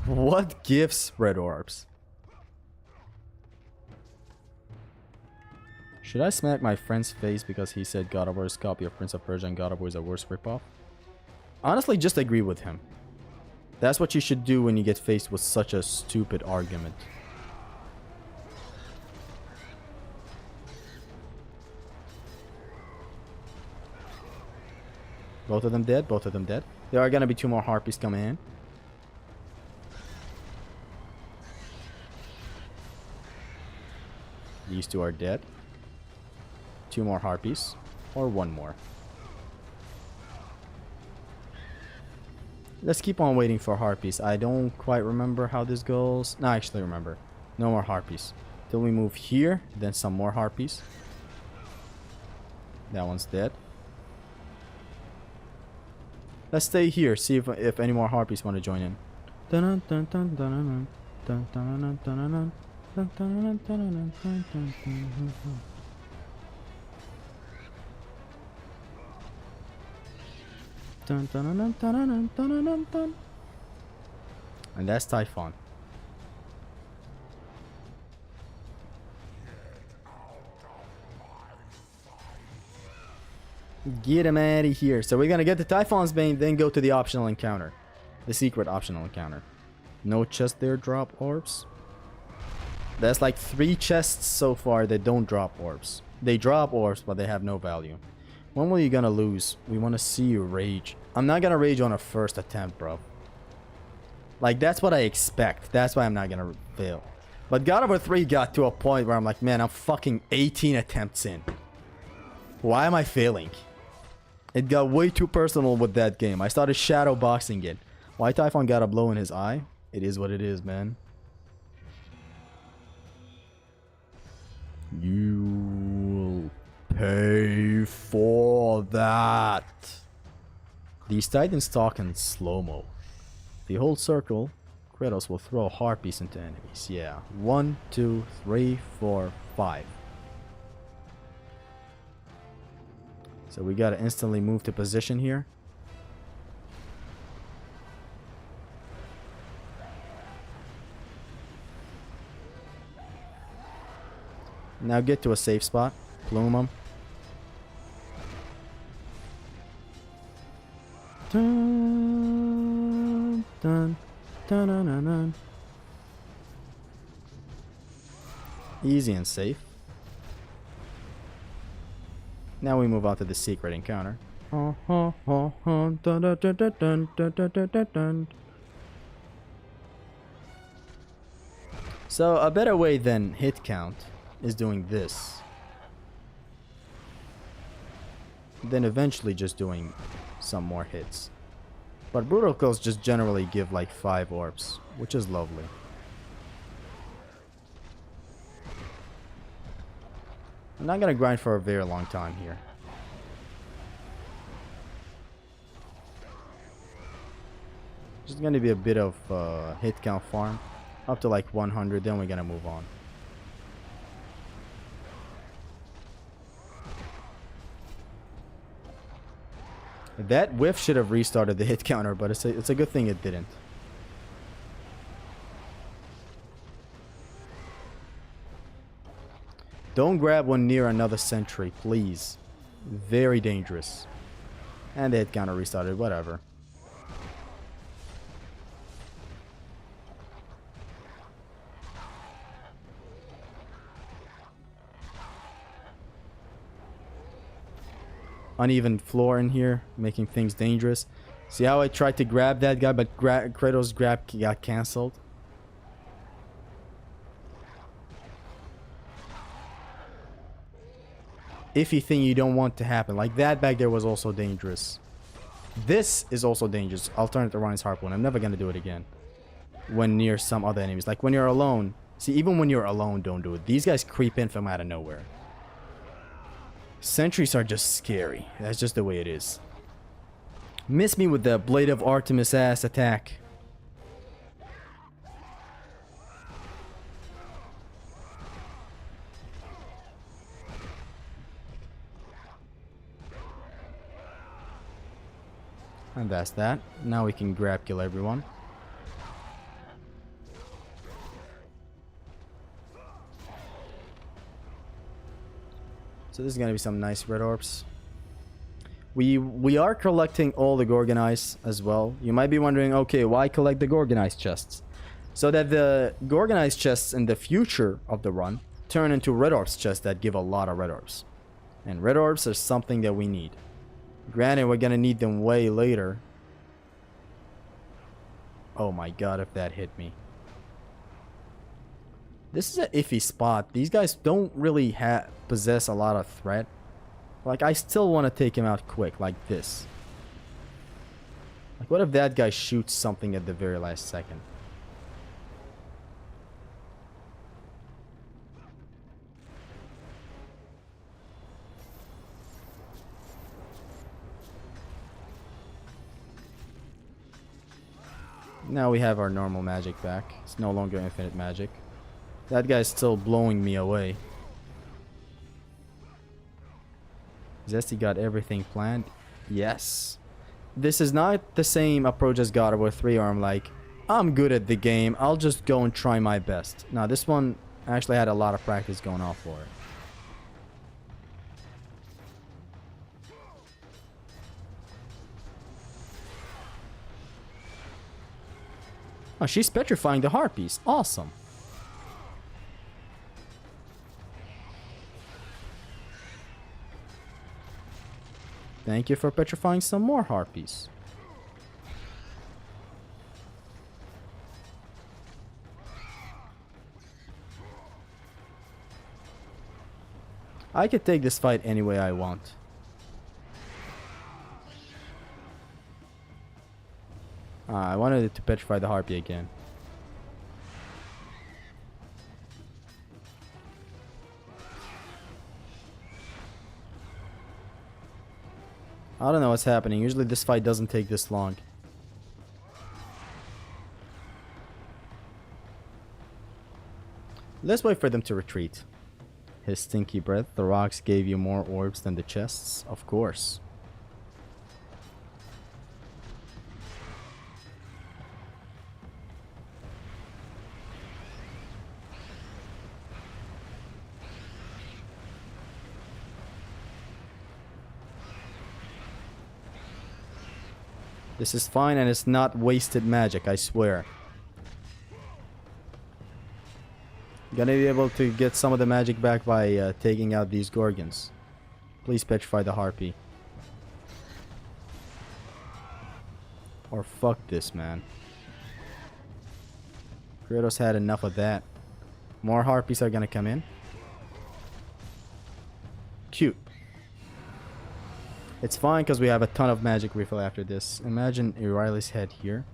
What gives red orbs? Should I smack my friend's face because he said God of War's copy of Prince of Persia and God of War is a worse ripoff? Honestly, just agree with him. That's what you should do when you get faced with such a stupid argument. Both of them dead, both of them dead. There are gonna be 2 more harpies coming in. These 2 are dead. 2 more harpies. Or 1 more. Let's keep on waiting for harpies. I don't quite remember how this goes. No, I actually remember. No more harpies. Till we move here, then some more harpies. That one's dead. Let's stay here, see if any more harpies want to join in. And that's Typhon. Get him out of here. So we're gonna get the Typhon's Bane, then go to the optional encounter. The secret optional encounter. No chest there, drop orbs. That's like 3 chests so far that don't drop orbs. They drop orbs, but they have no value. When will you gonna lose? We want to see you rage. I'm not gonna rage on a first attempt, bro. Like, that's what I expect. That's why I'm not gonna fail. But God of War 3 got to a point where I'm like, man, I'm fucking 18 attempts in. Why am I failing? It got way too personal with that game. I started shadow boxing it. Why Typhon got a blow in his eye? It is what it is, man. You will pay for that. These Titans talk in slow-mo. If you hold circle, Kratos will throw harpies into enemies. Yeah. 1, 2, 3, 4, 5. So we gotta instantly move to position here. Now get to a safe spot. Plume them. dun, dun, dun, dun, dun. Easy and safe. Now we move on to the secret encounter. So a better way than hit count is doing this. Then eventually just doing some more hits. But brutal kills just generally give like 5 orbs, which is lovely. I'm not gonna grind for a very long time here. Just gonna be a bit of hit count farm. Up to like 100, then we're gonna move on. That whiff should have restarted the hit counter, but it's a good thing it didn't. Don't grab one near another sentry, please. Very dangerous. And the hit counter restarted, whatever. Uneven floor in here, making things dangerous. See how I tried to grab that guy, but Kratos' grab got cancelled? Iffy thing you don't want to happen. Like that back there was also dangerous. This is also dangerous. Alternate Orion's Harpoon. I'm never going to do it again. When near some other enemies. Like when you're alone. See, even when you're alone, don't do it. These guys creep in from out of nowhere. Sentries are just scary. That's just the way it is. Miss me with the Blade of Artemis ass attack. And that's that. Now we can grab kill everyone. So this is gonna be some nice red orbs. We are collecting all the Gorgonite as well. You might be wondering, okay, why collect the Gorgonite chests? So that the Gorgonite chests in the future of the run turn into red orbs chests that give a lot of red orbs. And red orbs are something that we need. Granted, we're gonna need them way later. Oh my god, if that hit me. This is an iffy spot. These guys don't really possess a lot of threat. Like, I still want to take him out quick, like this. Like, what if that guy shoots something at the very last second? Now we have our normal magic back. It's no longer infinite magic. That guy's still blowing me away. Zesty got everything planned. Yes. This is not the same approach as God of War 3 where I'm like, I'm good at the game, I'll just go and try my best. Now this one actually had a lot of practice going on for it. Oh, she's petrifying the harpies. Awesome. Thank you for petrifying some more harpies. I could take this fight any way I want. I wanted it to petrify the harpy again. I don't know what's happening. Usually this fight doesn't take this long. Let's wait for them to retreat. His stinky breath. The rocks gave you more orbs than the chests. Of course. This is fine and it's not wasted magic, I swear. Gonna be able to get some of the magic back by taking out these Gorgons. Please petrify the Harpy. Or fuck this, man. Kratos had enough of that. More Harpies are gonna come in. Cute. It's fine because we have a ton of magic refill after this. Imagine Euryal's head here.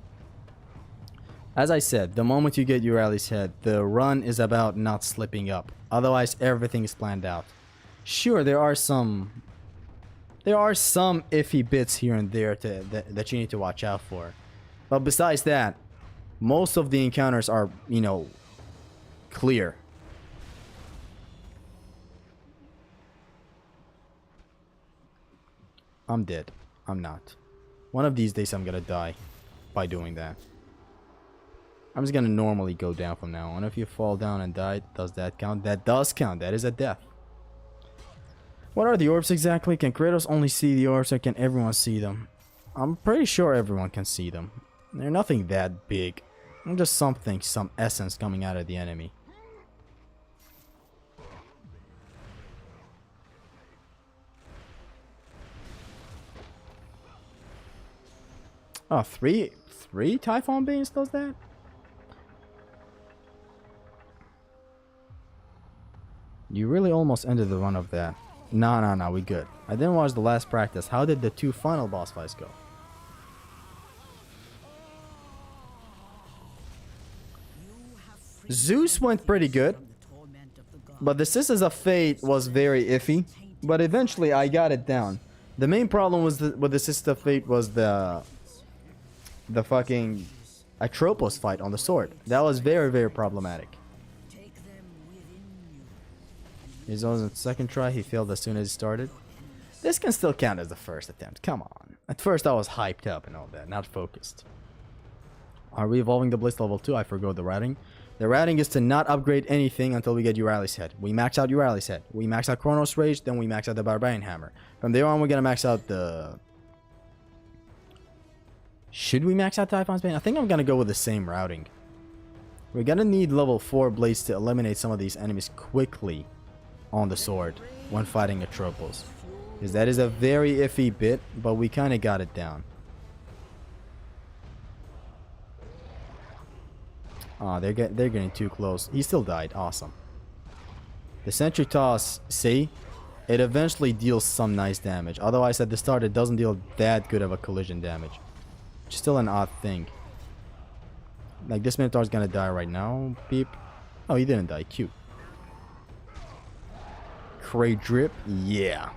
As I said, the moment you get Euryal's head, the run is about not slipping up. Otherwise, everything is planned out. Sure, there are some iffy bits here and there that you need to watch out for. But besides that, most of the encounters are, you know, clear. I'm dead. I'm not. One of these days I'm gonna die by doing that. I'm just gonna normally go down from now on. If you fall down and die, does that count? That does count. That is a death. What are the orbs exactly? Can Kratos only see the orbs or can everyone see them? I'm pretty sure everyone can see them. They're nothing that big. Just something, some essence coming out of the enemy. Oh, three Typhon Beams does that? You really almost ended the run of that. No, we good. I didn't watch the last practice. How did the 2 final boss fights go? Zeus went pretty good, but the Sisters of Fate was very iffy, but eventually I got it down. The main problem was with the Sisters of Fate was the fucking Atropos fight on the sword. That was very, very problematic. He's on the second try. He failed as soon as he started. This can still count as the first attempt. Come on. At first I was hyped up and all that, not focused. Are we evolving the Blitz level 2? I forgot the routing. The routing is to not upgrade anything until we get Euryal's head. We max out Euryal's head. We max out Chronos Rage, then we max out the Barbarian Hammer. From there on, we're gonna max out the... Should we max out Typhon's Bane? I think I'm gonna go with the same routing. We're gonna need level 4 blades to eliminate some of these enemies quickly on the sword when fighting Atropos. Because that is a very iffy bit, but we kinda got it down. Oh, they're getting too close. He still died. Awesome. The Sentry Toss, see? It eventually deals some nice damage. Otherwise, at the start, it doesn't deal that good of a collision damage. Which is still an odd thing. Like, this Minotaur's gonna die right now. Beep. Oh, he didn't die. Cute. Cray Drip. Yeah.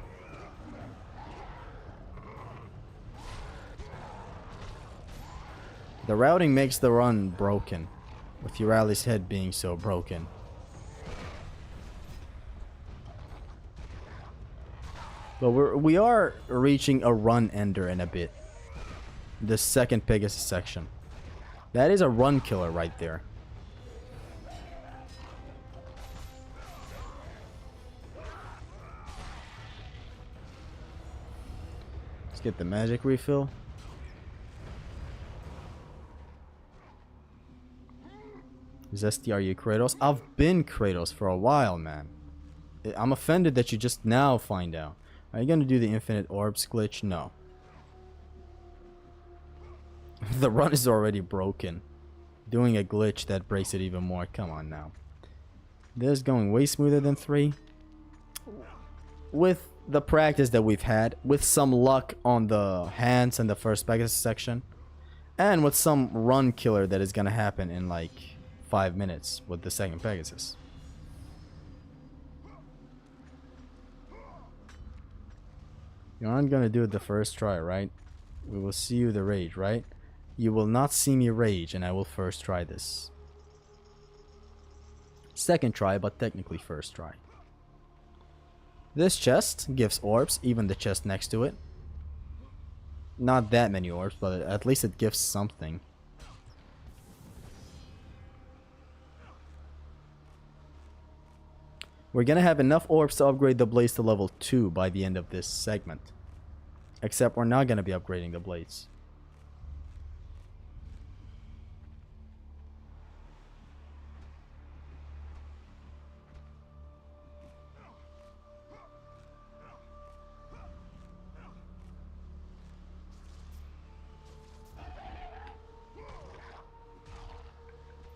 The routing makes the run broken. With Euryal's head being so broken. But we are reaching a run ender in a bit. The second Pegasus section. That is a run killer right there. Let's get the magic refill. Zesty, are you Kratos? I've been Kratos for a while, man. I'm offended that you just now find out. Are you gonna do the infinite orbs glitch? No. The run is already broken. Doing a glitch that breaks it even more. Come on now. This is going way smoother than 3. With the practice that we've had, with some luck on the hands and the first Pegasus section, and with some run killer that is gonna happen in like 5 minutes with the second Pegasus. You aren't gonna do it the first try, right? We will see you the rage, right? You will not see me rage and I will first try this. Second try, but technically first try. This chest gives orbs, even the chest next to it. Not that many orbs, but at least it gives something. We're gonna have enough orbs to upgrade the blades to level 2 by the end of this segment. Except we're not gonna be upgrading the blades.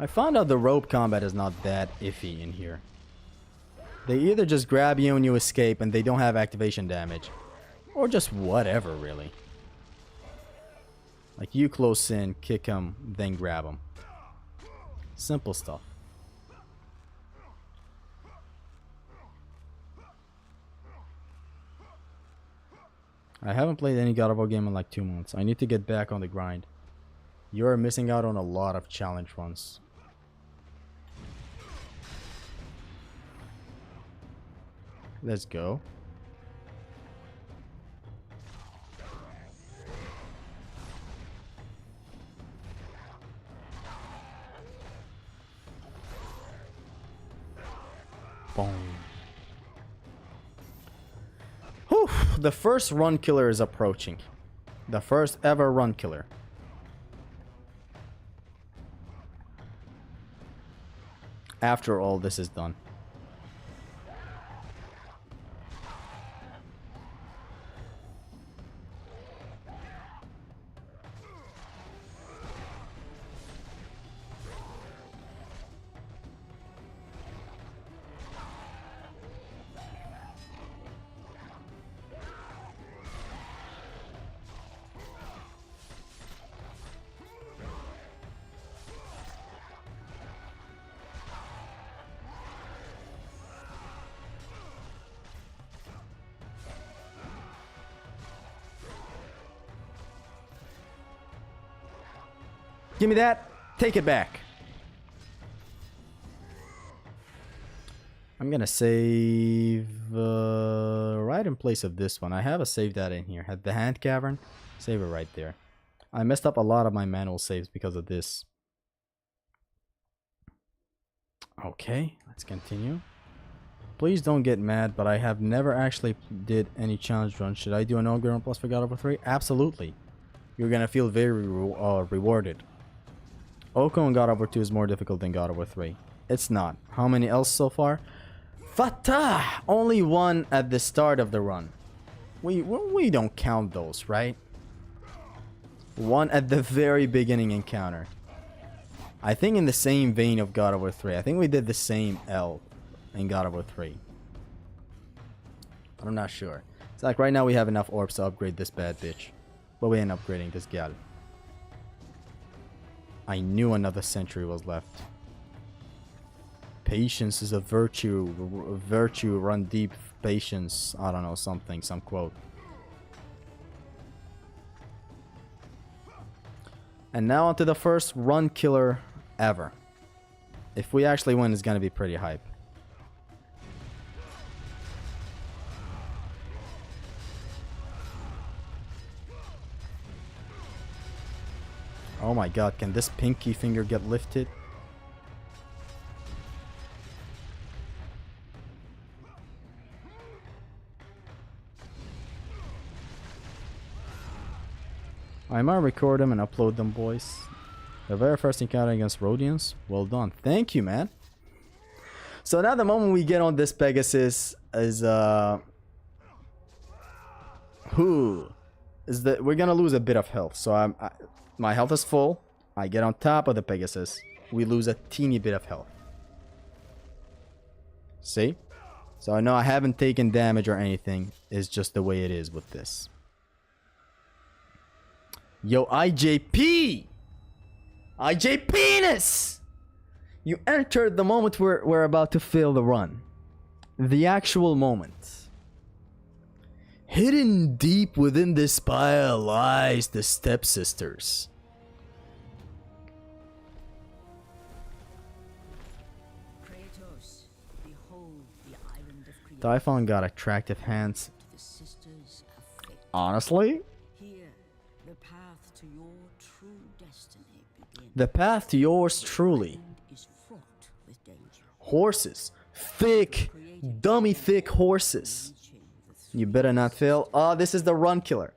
I found out the rope combat is not that iffy in here. They either just grab you and you escape and they don't have activation damage. Or just whatever, really. Like you close in, kick them, then grab them. Simple stuff. I haven't played any God of War game in like 2 months. I need to get back on the grind. You're missing out on a lot of challenge runs. Let's go. Boom. Whew, the first run killer is approaching. The first ever run killer. After all this is done. Give me that. Take it back. I'm gonna save right in place of this one. I have a save data in here. Had the hand cavern. Save it right there. I messed up a lot of my manual saves because of this. Okay, let's continue. Please don't get mad, but I have never actually did any challenge run. Should I do an Ogre plus for God of War 3? Absolutely. You're gonna feel very rewarded. Oko and God of War 2 is more difficult than God of War 3. It's not. How many else so far? Fatah! Only one at the start of the run. We don't count those, right? One at the very beginning encounter. I think in the same vein of God of War 3. I think we did the same L in God of War 3. But I'm not sure. It's like right now we have enough orbs to upgrade this bad bitch. But we ain't upgrading this gal. I knew another century was left. Patience is a virtue. Virtue, run deep. Patience. I don't know, something, some quote. And now onto the first run killer ever. If we actually win, it's gonna be pretty hype. Oh my god, can this pinky finger get lifted? I might record them and upload them, boys. The very first encounter against Rhodians. Well done. Thank you, man. So now the moment we get on this Pegasus is we're gonna lose a bit of health. So my health is full. I get on top of the Pegasus. We lose a teeny bit of health. See? So I know I haven't taken damage or anything. It's just the way it is with this. Yo, IJP! IJPenis! You entered the moment we're about to fail the run. The actual moment. Hidden deep within this pile lies the stepsisters. Kratos, behold the island of creation. Typhon got attractive hands. The sisters affect. Honestly? Here, the path to your true destiny begins. The path to yours truly. Is fraught with danger. Horses. Thick. Dummy thick horses. You better not fail. Oh, this is the run killer.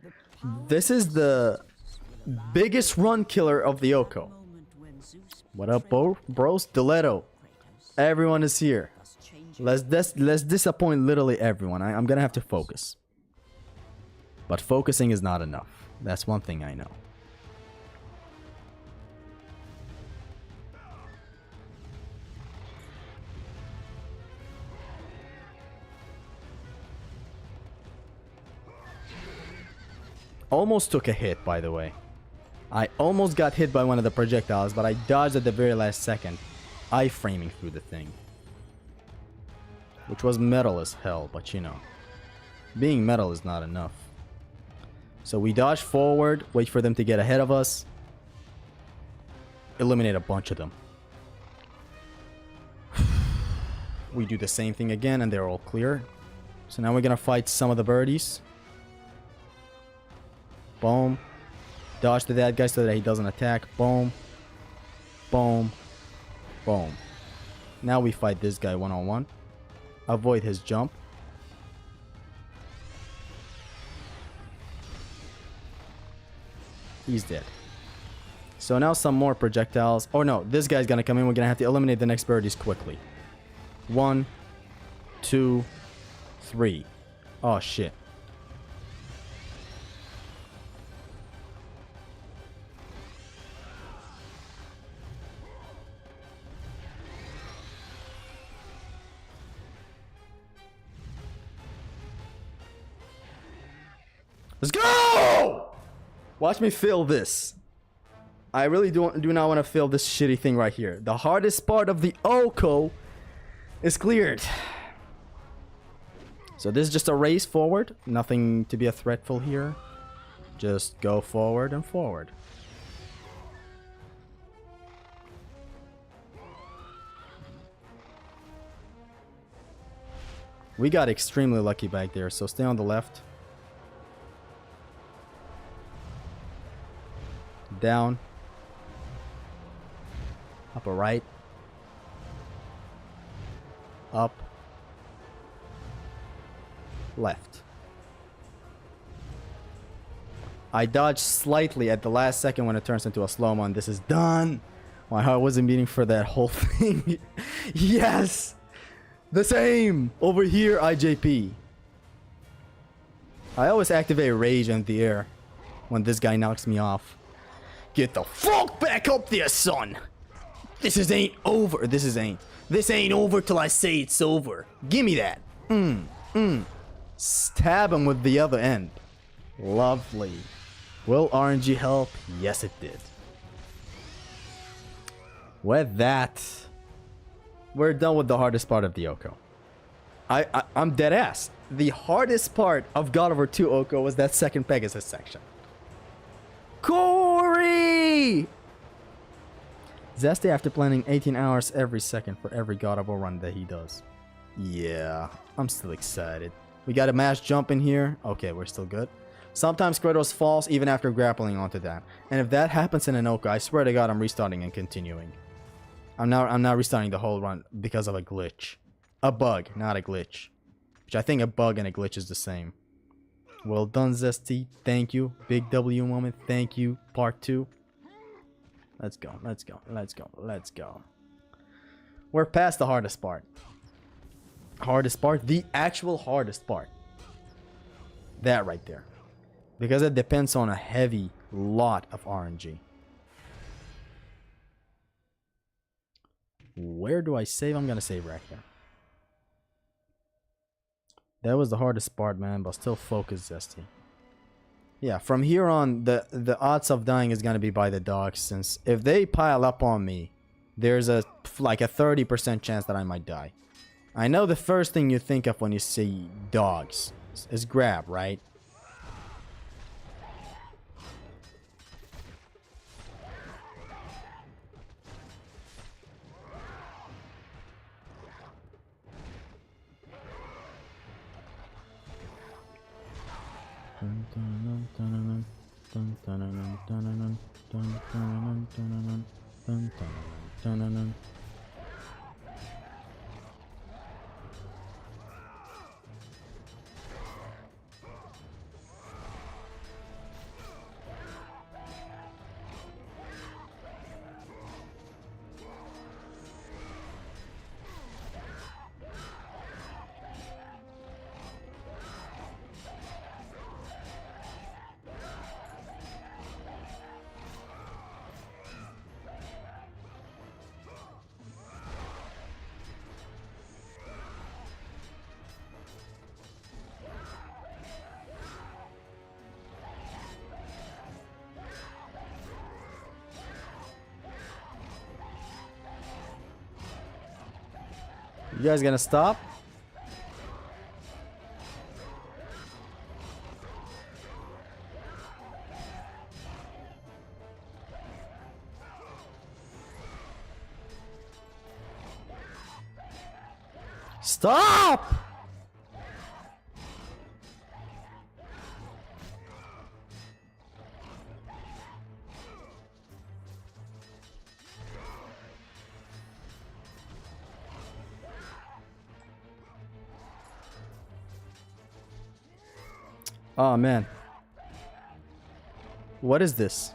This is the biggest run killer of the Oko. What up, bros? Stiletto. Everyone is here. Let's disappoint literally everyone. I'm gonna have to focus. But focusing is not enough. That's one thing I know. Almost took a hit, by the way. I almost got hit by one of the projectiles, but I dodged at the very last second. I-framing through the thing. Which was metal as hell, but you know. Being metal is not enough. So we dodge forward, wait for them to get ahead of us. Eliminate a bunch of them. We do the same thing again and they're all clear. So now we're gonna fight some of the birdies. Boom. Dodge to that guy so that he doesn't attack. Boom. Boom. Boom. Now we fight this guy one-on-one. Avoid his jump. He's dead. So now some more projectiles. Oh no, this guy's gonna come in. We're gonna have to eliminate the next birdies quickly. 1, 2, 3. Oh shit. Let's go! Watch me fail this. I really do not want to fail this shitty thing right here. The hardest part of the Oko is cleared. So this is just a race forward. Nothing to be a threatful here. Just go forward and forward. We got extremely lucky back there, so stay on the left. Down. Upper right. Up. Left. I dodged slightly at the last second when it turns into a slow-mo and this is done. My heart wasn't beating for that whole thing. Yes! The same! Over here, IJP. I always activate rage in the air when this guy knocks me off. Get the fuck back up there, son! This ain't over. This ain't over till I say it's over. Gimme that. Stab him with the other end. Lovely. Will RNG help? Yes, it did. With that, we're done with the hardest part of the Oko. I'm dead ass. The hardest part of God of War 2 Oko was that second Pegasus section. Corey! Zesty after planning 18 hours every second for every God of War run that he does. Yeah, I'm still excited. We got a mash jump in here. Okay, we're still good. Sometimes Kratos falls even after grappling onto that. And if that happens in an Oko, I swear to God I'm restarting and continuing. I'm not restarting the whole run because of a glitch. A bug, not a glitch. Which I think a bug and a glitch is the same. Well done, Zesty. Thank you. Big W moment. Thank you. Part 2. Let's go. Let's go. Let's go. Let's go. We're past the hardest part. Hardest part? The actual hardest part. That right there. Because it depends on a heavy lot of RNG. Where do I save? I'm gonna save right here. That was the hardest part, man, but still focus, Zesty. Yeah, from here on, the odds of dying is gonna be by the dogs, since if they pile up on me, there's like a 30% chance that I might die. I know the first thing you think of when you see dogs is grab, right? You guys gonna stop? Stop! Oh man. What is this?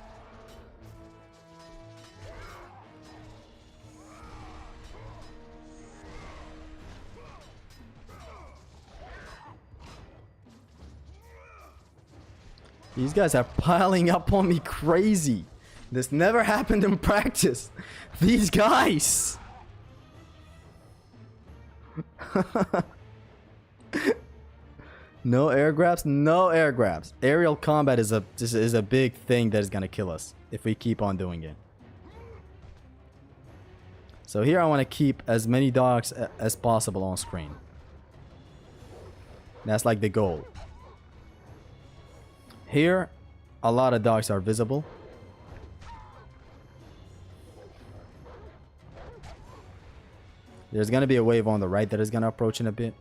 These guys are piling up on me crazy. This never happened in practice. These guys. No air grabs, no air grabs. Aerial combat is a big thing that is gonna kill us if we keep on doing it. So here I want to keep as many dogs as possible on screen. That's like the goal. Here, a lot of dogs are visible. There's gonna be a wave on the right that is gonna approach in a bit.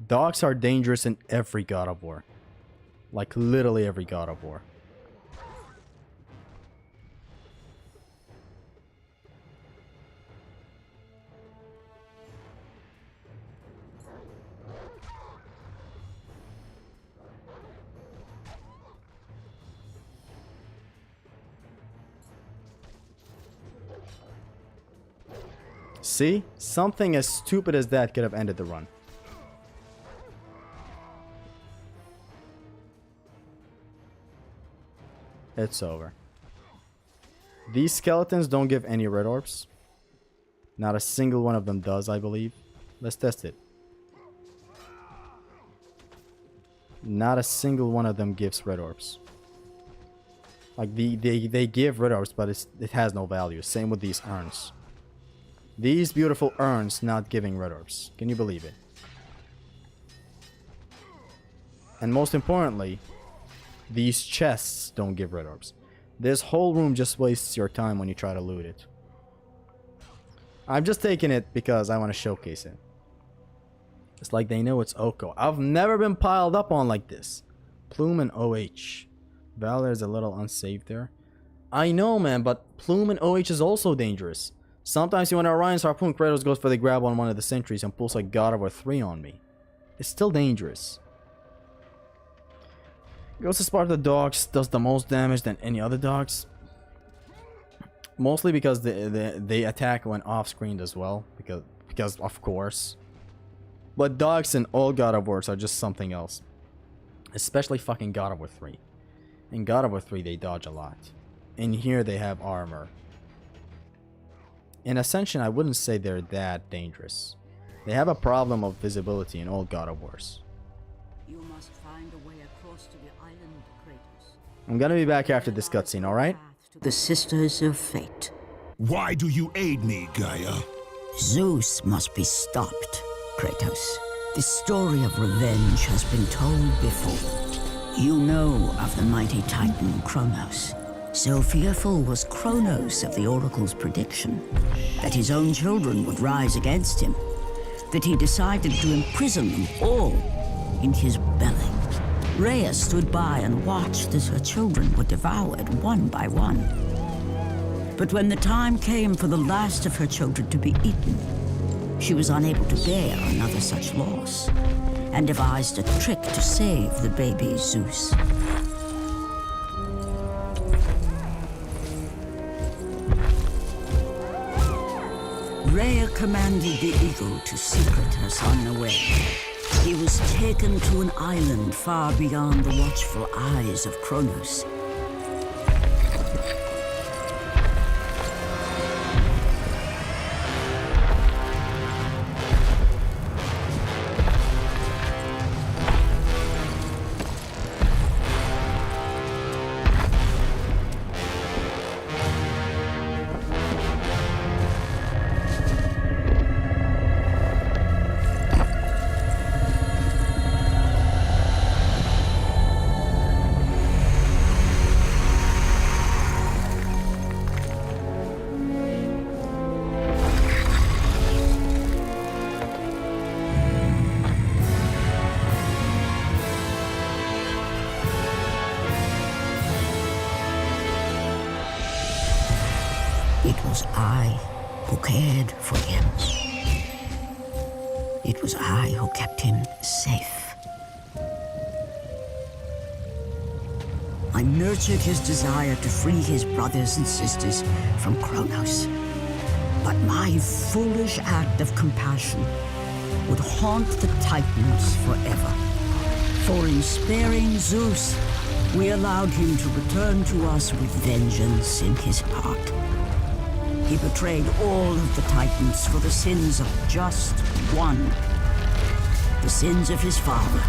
Dogs are dangerous in every God of War. Like literally every God of War. See? Something as stupid as that could have ended the run. It's over. These skeletons don't give any red orbs. Not a single one of them does, I believe. Let's test it. Not a single one of them gives red orbs. Like they give red orbs, but it has no value. Same with these urns. These beautiful urns not giving red orbs. Can you believe it? And most importantly, these chests don't give red orbs. This whole room just wastes your time when you try to loot it. I'm just taking it because I want to showcase it. It's like they know it's Oko. I've never been piled up on like this. Plume and OH. Valor is a little unsafe there. I know, man, but Plume and OH is also dangerous. Sometimes when Orion's Harpoon, Kratos goes for the grab on one of the sentries and pulls like God of War 3 on me. It's still dangerous. Goes to Sparta dogs, does the most damage than any other dogs. Mostly because they attack when off-screen as well. Because of course. But dogs in all God of Wars are just something else. Especially fucking God of War 3. In God of War 3 they dodge a lot. In here they have armor. In Ascension I wouldn't say they're that dangerous. They have a problem of visibility in all God of Wars. You must find a way across to the island, Kratos. I'm gonna be back after this cutscene, alright? The Sisters of Fate. Why do you aid me, Gaia? Zeus must be stopped, Kratos. The story of revenge has been told before. You know of the mighty Titan Kronos. So fearful was Kronos of the Oracle's prediction that his own children would rise against him, that he decided to imprison them all in his belly. Rhea stood by and watched as her children were devoured one by one. But when the time came for the last of her children to be eaten, she was unable to bear another such loss, and devised a trick to save the baby Zeus. Rhea commanded the eagle to secret her son away. He was taken to an island far beyond the watchful eyes of Kronos. was I who cared for him. It was I who kept him safe. I nurtured his desire to free his brothers and sisters from Kronos. But my foolish act of compassion would haunt the Titans forever. For in sparing Zeus, we allowed him to return to us with vengeance in his heart. He betrayed all of the Titans for the sins of just one. The sins of his father,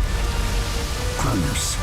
Kronos.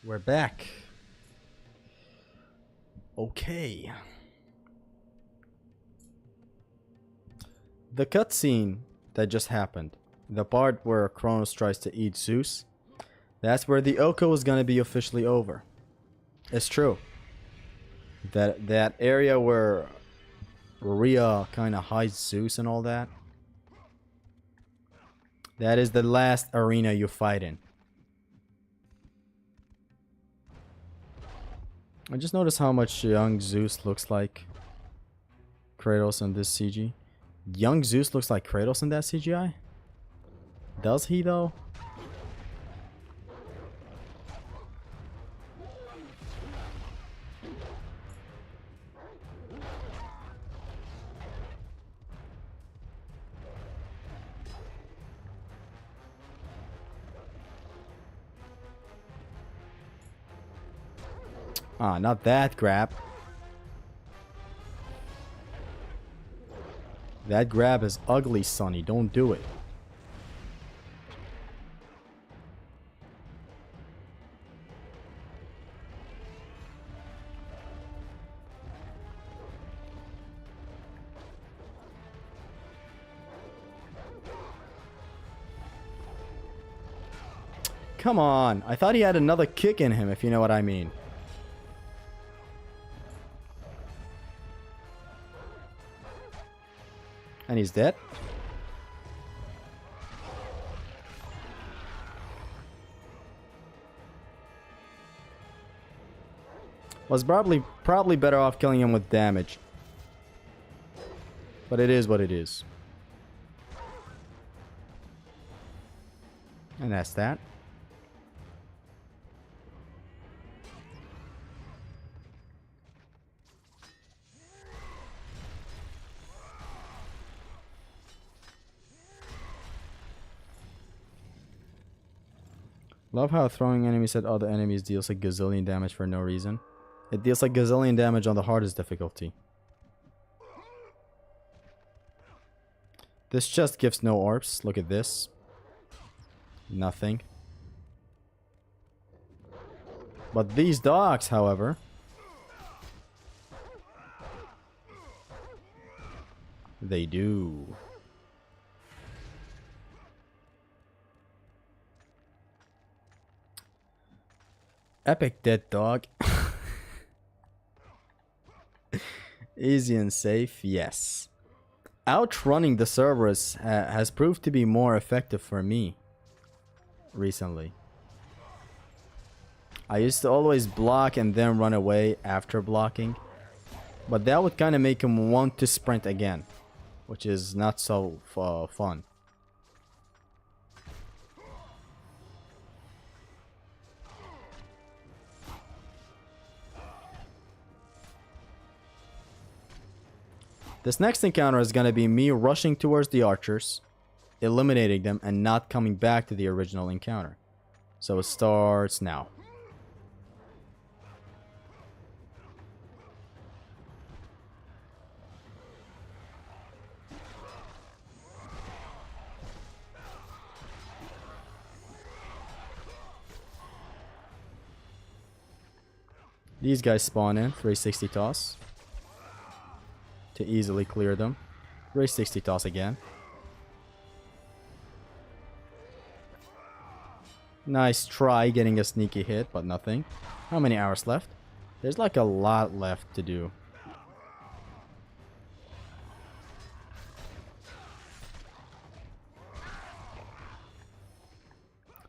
We're back. Okay. The cutscene that just happened, the part where Kronos tries to eat Zeus, that's where the Oko is gonna be officially over. It's true. That area where Rhea kind of hides Zeus and all that, that is the last arena you fight in. I just noticed how much young Zeus looks like Kratos in this CG. Young Zeus looks like Kratos in that CGI? Does he though? Ah, not that grab. That grab is ugly, Sonny. Don't do it. Come on. I thought he had another kick in him, if you know what I mean. And he's dead. Was probably better off killing him with damage. But it is what it is. And that's that. Love how throwing enemies at other enemies deals a gazillion damage for no reason. It deals a gazillion damage on the hardest difficulty. This chest gives no orbs. Look at this. Nothing. But these dogs, however, they do. Epic dead dog. Easy and safe, yes. Outrunning the Cerberus has proved to be more effective for me recently. I used to always block and then run away after blocking. But that would kind of make him want to sprint again, which is not so fun. This next encounter is going to be me rushing towards the archers, eliminating them, and not coming back to the original encounter. So it starts now. These guys spawn in, 360 toss. To easily clear them. 360 toss again. Nice try getting a sneaky hit, but nothing. How many hours left? There's like a lot left to do.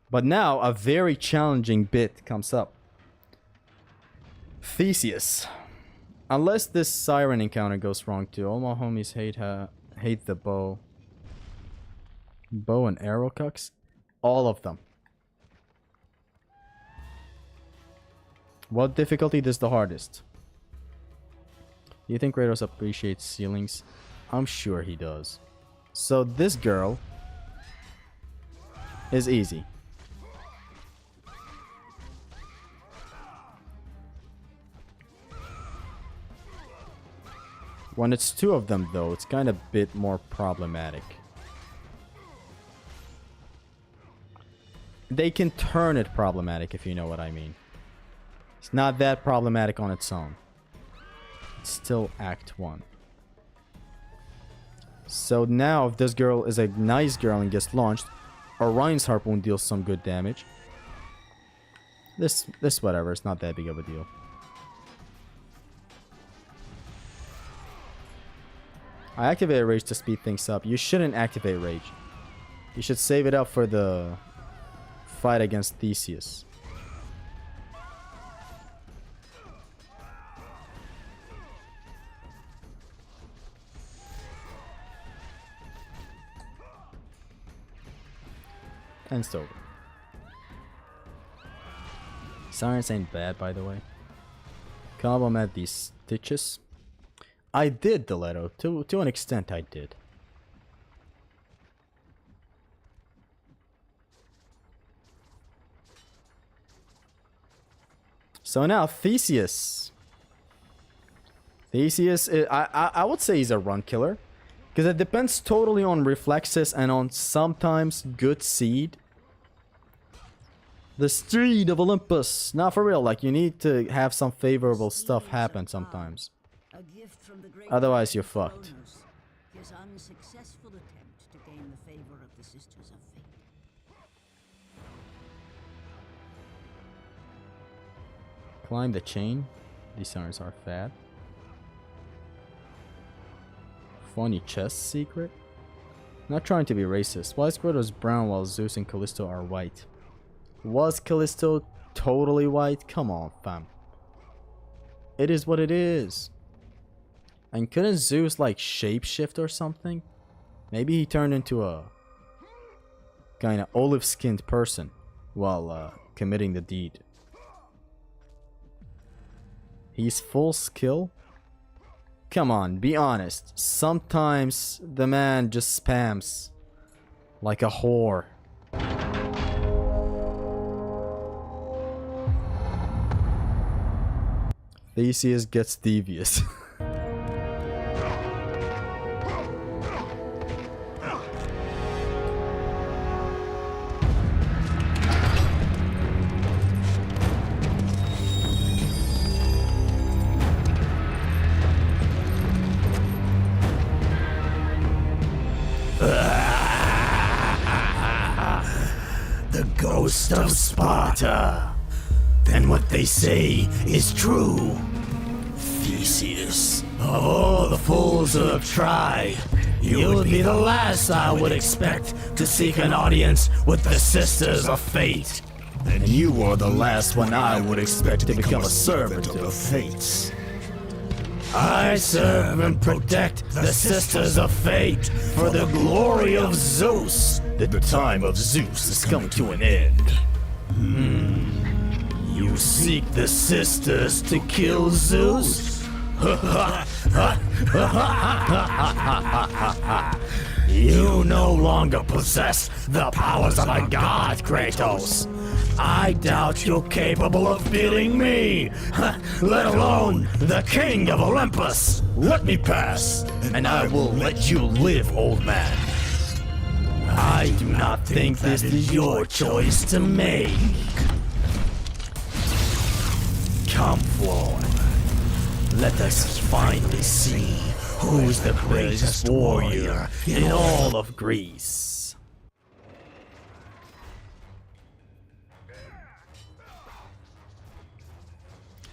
But now a very challenging bit comes up. Theseus. Unless this siren encounter goes wrong too. All my homies hate the bow. Bow and arrow cucks? All of them. What difficulty is the hardest? Do you think Kratos appreciates ceilings? I'm sure he does. So this girl is easy. When it's two of them though, it's kind of a bit more problematic. They can turn it problematic if you know what I mean. It's not that problematic on its own. It's still Act 1. So now if this girl is a nice girl and gets launched, Orion's Harpoon deals some good damage. This whatever, it's not that big of a deal. I activate Rage to speed things up. You shouldn't activate Rage. You should save it up for the fight against Theseus. And it's over. Sirens ain't bad, by the way. Compliment these stitches. I did, Diletto. To an extent, I did. So now, Theseus. Theseus, I would say he's a run killer. Because it depends totally on reflexes and on sometimes good seed. The Street of Olympus. Not for real, like you need to have some favorable stuff happen sometimes. Otherwise you're fucked. His unsuccessful attempt to gain the favor of the Sisters of Fate. Climb the chain. These sirens are fat. Funny chest secret. Not trying to be racist. Why is Kratos brown while Zeus and Callisto are white? Was Callisto totally white? Come on, fam. It is what it is. And couldn't Zeus like shapeshift or something? Maybe he turned into a kind of olive-skinned person while committing the deed. He's full skill? Come on, be honest. Sometimes the man just spams like a whore. Theseus gets devious. The ghost of Sparta. Then what they say is true. Theseus, of all the fools who have tried, you would be the last I would expect to seek an audience with the Sisters of Fate. And you are the last one I would expect to become a servant of the Fates. I serve and protect the Sisters of Fate for the glory of Zeus. The time of Zeus is coming to an end. You seek the Sisters to kill Zeus? You no longer possess the powers of a god, Kratos. I doubt you're capable of beating me, let alone the king of Olympus. Let me pass, and I will let you live, old man. I do not think this is your choice to make. Come forward. Let us finally see who is the greatest warrior in all of Greece.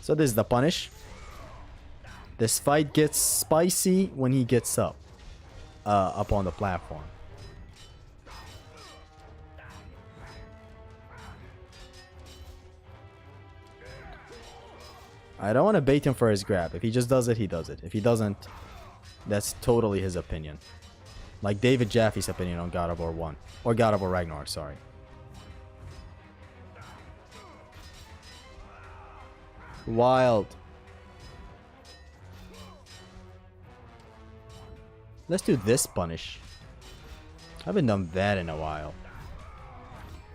So this is the punish. This fight gets spicy when he gets up on the platform. I don't want to bait him for his grab. If he just does it, he does it. If he doesn't, that's totally his opinion. Like David Jaffe's opinion on God of War 1. Or God of War Ragnarok, sorry. Wild. Let's do this punish. I haven't done that in a while.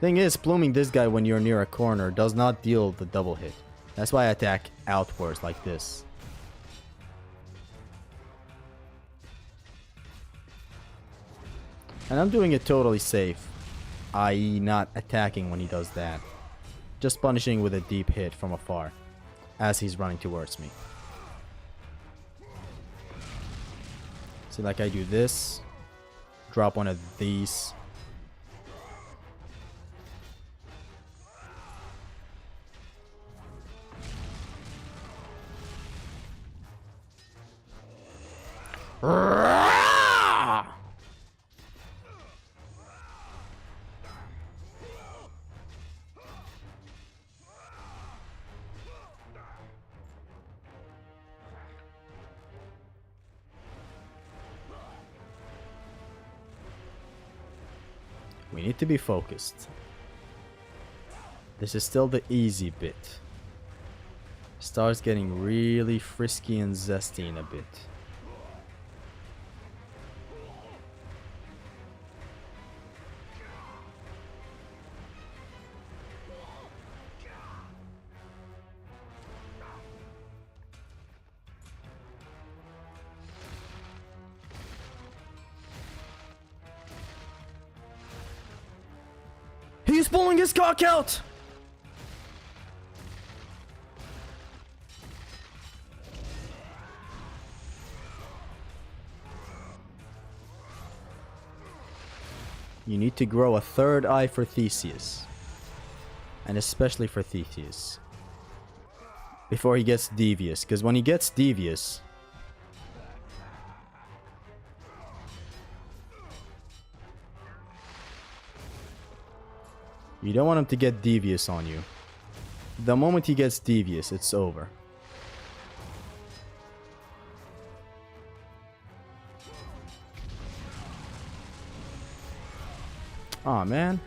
Thing is, pluming this guy when you're near a corner does not deal the double hit. That's why I attack outwards like this. And I'm doing it totally safe. I.e. not attacking when he does that. Just punishing with a deep hit from afar. As he's running towards me. See, like I do this. Drop one of these. We need to be focused. This is still the easy bit. Starts getting really frisky and zesty in a bit. He's pulling his cock out! You need to grow a third eye for Theseus. And especially for Theseus. Before he gets devious. Because when he gets devious... you don't want him to get devious on you. The moment he gets devious, it's over. Aw, man.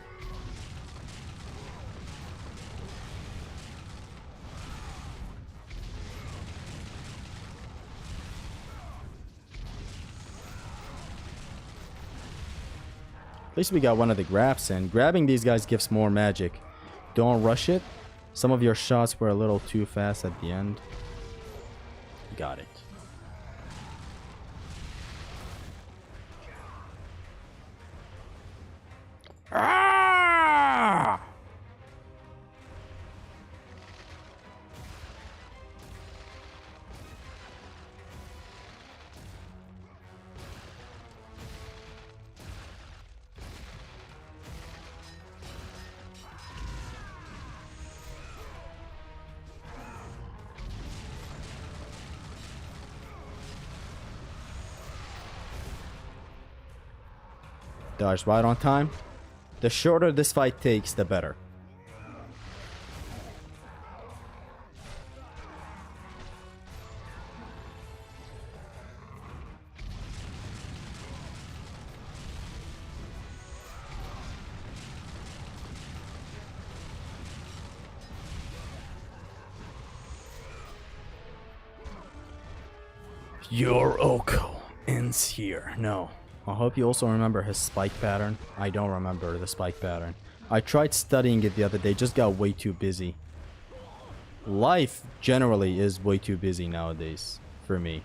At least we got one of the grabs in. Grabbing these guys gives more magic. Don't rush it. Some of your shots were a little too fast at the end. Got it. Ah! Dodge right on time. The shorter this fight takes, the better. Your Oko ends here. No. I hope you also remember his spike pattern. I don't remember the spike pattern. I tried studying it the other day, just got way too busy. Life generally is way too busy nowadays for me.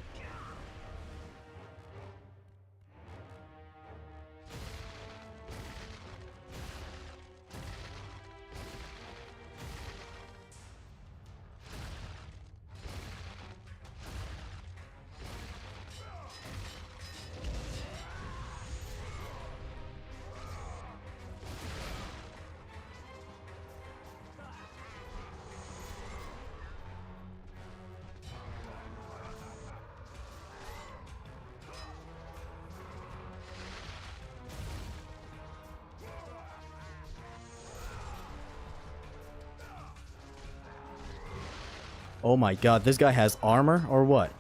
Oh my god, this guy has armor or what?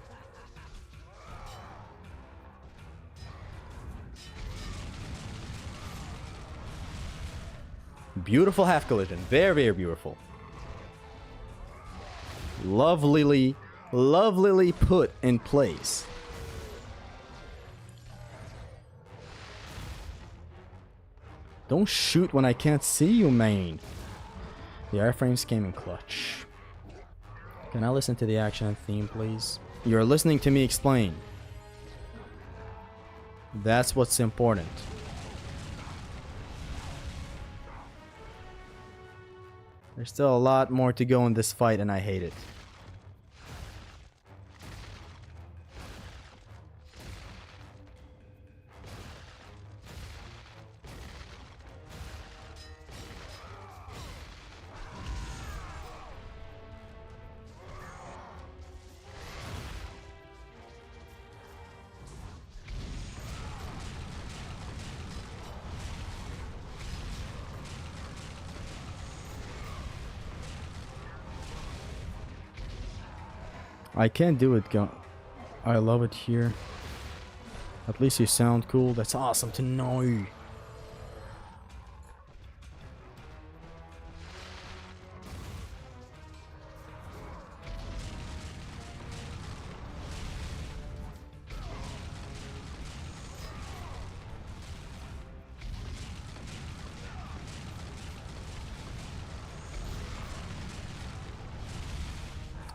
Beautiful half collision. Very, very beautiful. Lovelily put in place. Don't shoot when I can't see you, man. The airframes came in clutch. Can I listen to the action theme, please? You're listening to me explain. That's what's important. There's still a lot more to go in this fight, and I hate it. I can't do it, I love it here. At least you sound cool. That's awesome to know.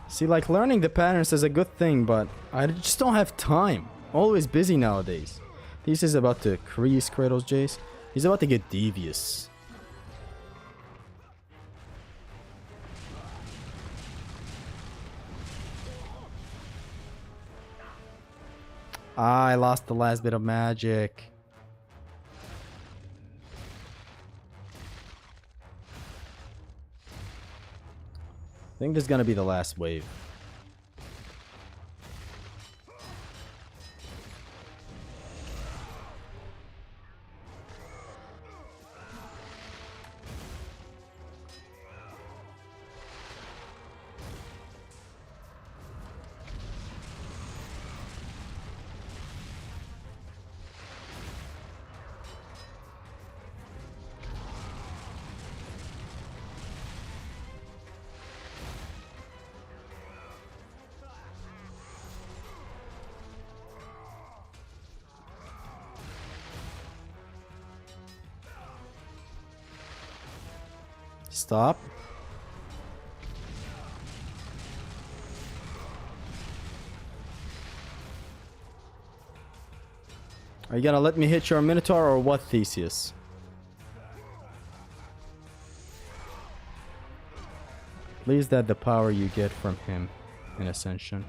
See, like, learning the patterns is a good thing, but I just don't have time. Always busy nowadays. This is about to crease Kratos' Jace. He's about to get devious. I lost the last bit of magic. I think this is gonna be the last wave. Stop. Are you gonna let me hit your Minotaur or what, Theseus? Please that the power you get from him in Ascension.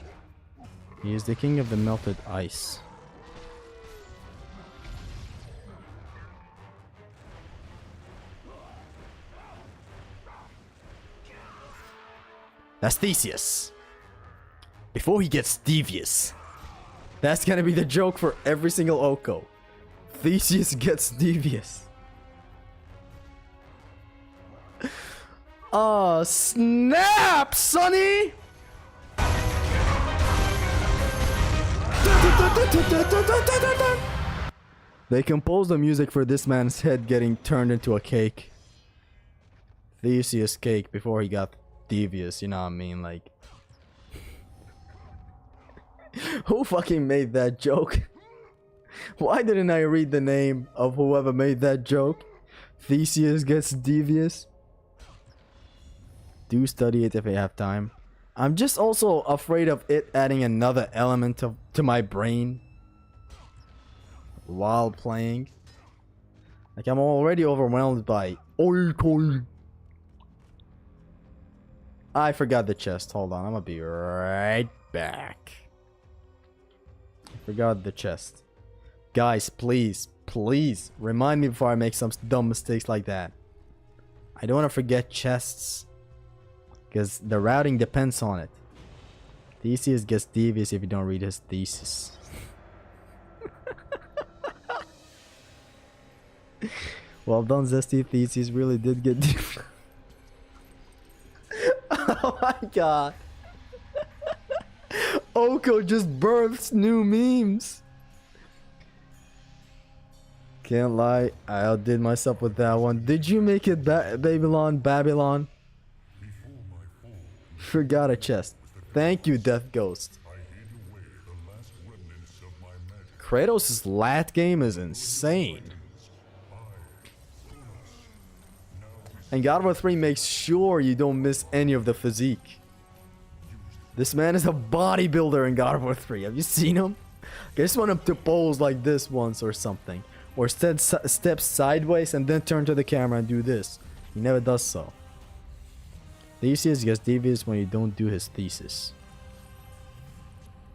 He is the king of the melted ice. That's Theseus. Before he gets devious. That's gonna be the joke for every single Oko. Theseus gets devious. Oh, snap, sonny! They composed the music for this man's head getting turned into a cake. Theseus cake before he got devious, you know what I mean? Like, Who fucking made that joke? Why didn't I read the name of whoever made that joke? Theseus gets devious. Do study it if you have time. I'm just also afraid of it adding another element to my brain while playing. Like, I'm already overwhelmed by oi. I forgot the chest. Hold on, I'm gonna be right back. Forgot the chest. Guys, please remind me before I make some dumb mistakes like that. I don't want to forget chests, because the routing depends on it. Theseus gets devious if you don't read his thesis. Well done, Zesty. Theseus really did get devious. Oh my god. Oko just births new memes. Can't lie, I outdid myself with that one. Did you make it Babylon? Forgot a chest. Thank you, Death Ghost. Kratos' lat game is insane. And God of War 3 makes sure you don't miss any of the physique. This man is a bodybuilder in God of War 3. Have you seen him? I just want him to pose like this once or something. Or step sideways and then turn to the camera and do this. He never does so. Theseus gets devious when you don't do his thesis.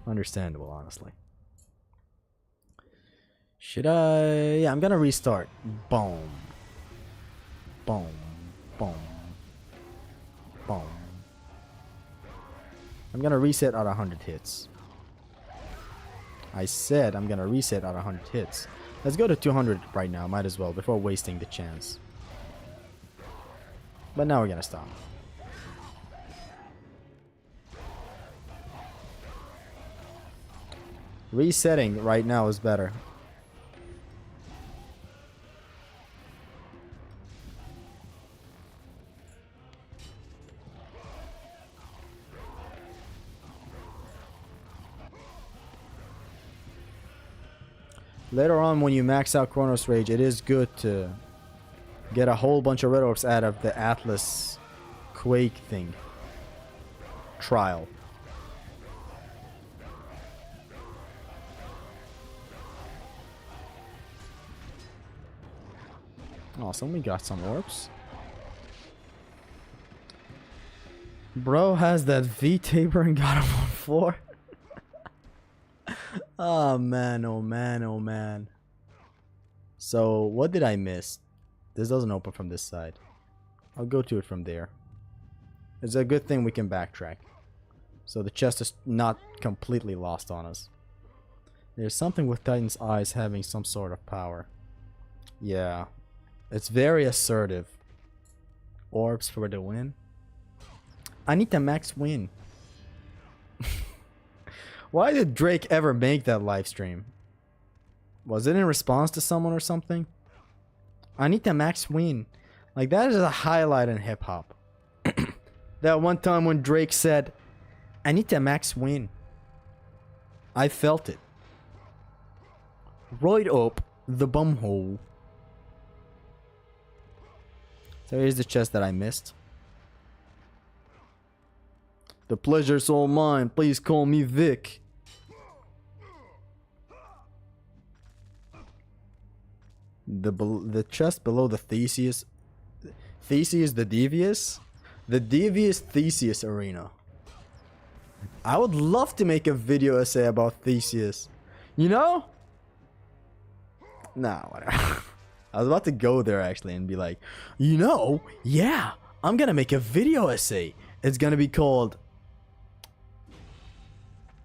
Understandable, honestly. Should I... Yeah, I'm gonna restart. Boom. Boom. Boom. Boom. I'm gonna reset at 100 hits. I said I'm gonna reset at 100 hits. Let's go to 200 right now, might as well, before wasting the chance. But now we're gonna stop. Resetting right now is better. Later on, when you max out Chronos Rage, it is good to get a whole bunch of red orbs out of the Atlas Quake thing. Trial. Awesome, we got some orbs. Bro has that V-Taper in God of War 4. Oh man, oh man, oh man. So, what did I miss? This doesn't open from this side. I'll go to it from there. It's a good thing we can backtrack. So the chest is not completely lost on us. There's something with Titan's eyes having some sort of power. Yeah. It's very assertive. Orbs for the win. I need the max win. Why did Drake ever make that live stream? Was it in response to someone or something? I need the max win. Like, that is a highlight in hip hop. That one time when Drake said, I need the max win. I felt it. Right up the bumhole. So here's the chest that I missed. The pleasure's all mine. Please call me Vic. The chest below the Theseus. Theseus the Devious? The Devious Theseus Arena. I would love to make a video essay about Theseus. You know? Nah, whatever. I was about to go there actually and be like, you know, yeah, I'm gonna make a video essay. It's gonna be called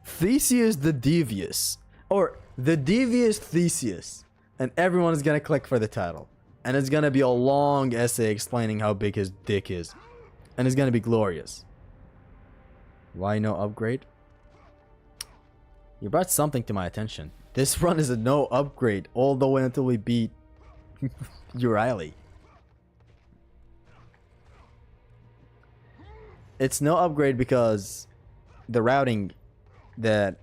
Theseus the Devious. Or The Devious Theseus. And everyone is gonna click for the title. And it's gonna be a long essay explaining how big his dick is. And it's gonna be glorious. Why no upgrade? You brought something to my attention. This run is a no upgrade all the way until we beat Uriah. It's no upgrade because the routing that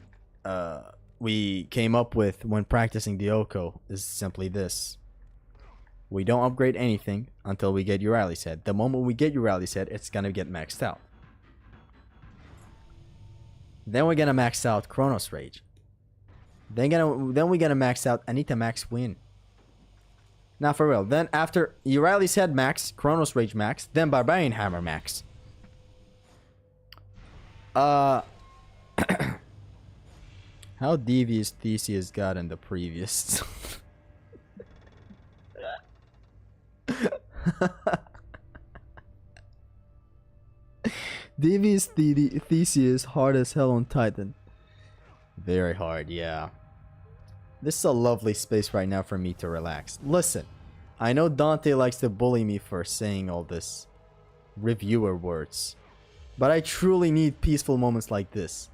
we came up with when practicing the Oko is simply this. We don't upgrade anything until we get Urali's head. The moment we get Urali's head, it's gonna get maxed out. Then we're gonna max out Chronos Rage. Then we're gonna max out Anita Max Win. Now for real. Then after Urali's head max, Chronos Rage max, then Barbarian Hammer max. How devious Theseus got in the previous. Devious Theseus hard as hell on Titan. Very hard, yeah. This is a lovely space right now for me to relax. Listen, I know Dante likes to bully me for saying all this reviewer words, but I truly need peaceful moments like this.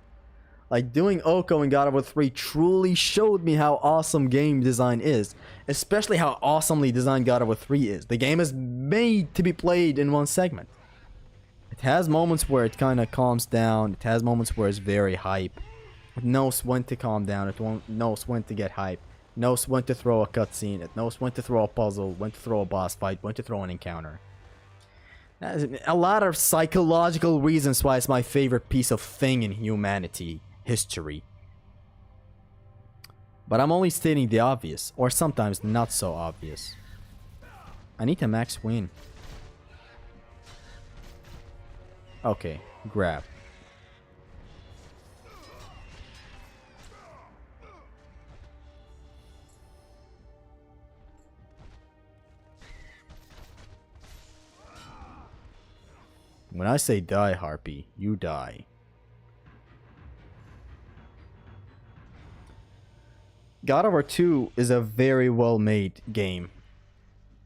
Like doing Oko in God of War 3 truly showed me how awesome game design is, especially how awesomely designed God of War 3 is. The game is made to be played in one segment. It has moments where it kind of calms down. It has moments where it's very hype. It knows when to calm down. It knows when to get hype. It knows when to throw a cutscene. It knows when to throw a puzzle, when to throw a boss fight, when to throw an encounter. A lot of psychological reasons why it's my favorite piece of thing in humanity history. But I'm only stating the obvious, or sometimes not so obvious. I need to max win. Okay, grab. When I say die, Harpy, you die. God of War 2 is a very well made game.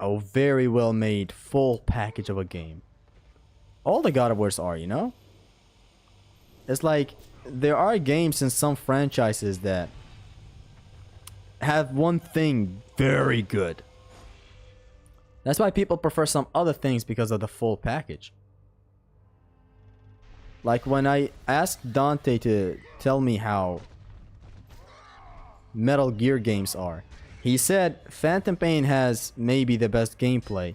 A very well made full package of a game. All the God of Wars are, you know? It's like there are games in some franchises that have one thing very good. That's why people prefer some other things because of the full package. Like when I asked Dante to tell me how Metal Gear games are, he said Phantom Pain has maybe the best gameplay,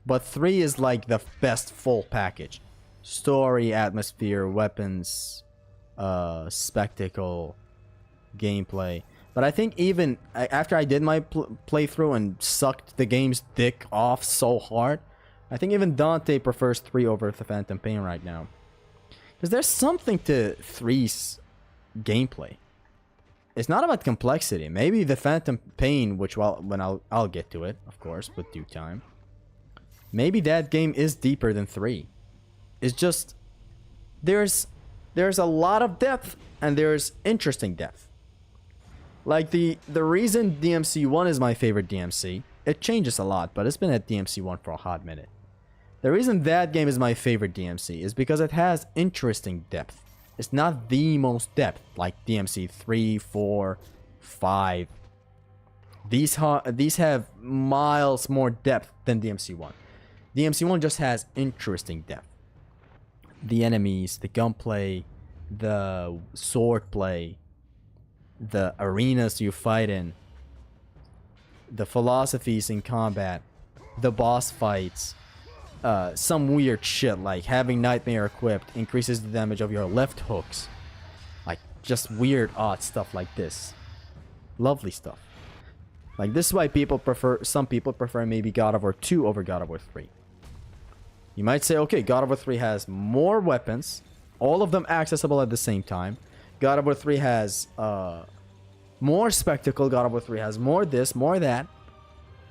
but 3 is like the best full package. Story, atmosphere, weapons, spectacle, gameplay. But I think even after I did my playthrough and sucked the game's dick off so hard, I think even Dante prefers 3 over the Phantom Pain right now. Because there's something to 3's gameplay. It's not about complexity. Maybe the Phantom Pain, which I'll get to it, of course, with due time. Maybe that game is deeper than 3. It's just there's a lot of depth and there's interesting depth. Like the reason DMC1 is my favorite DMC, it changes a lot, but it's been at DMC1 for a hot minute. The reason that game is my favorite DMC is because it has interesting depth. It's not the most depth like DMC 3, 4, 5. These have miles more depth than DMC1. DMC1 just has interesting depth. The enemies, the gunplay, the swordplay, the arenas you fight in, the philosophies in combat, the boss fights, some weird shit like having Nightmare equipped increases the damage of your left hooks. Like just weird odd stuff like this. Lovely stuff. Like this is why some people prefer maybe God of War 2 over God of War 3. You might say, okay, God of War 3 has more weapons, all of them accessible at the same time. God of War 3 has more spectacle. God of War 3 has more this, more that.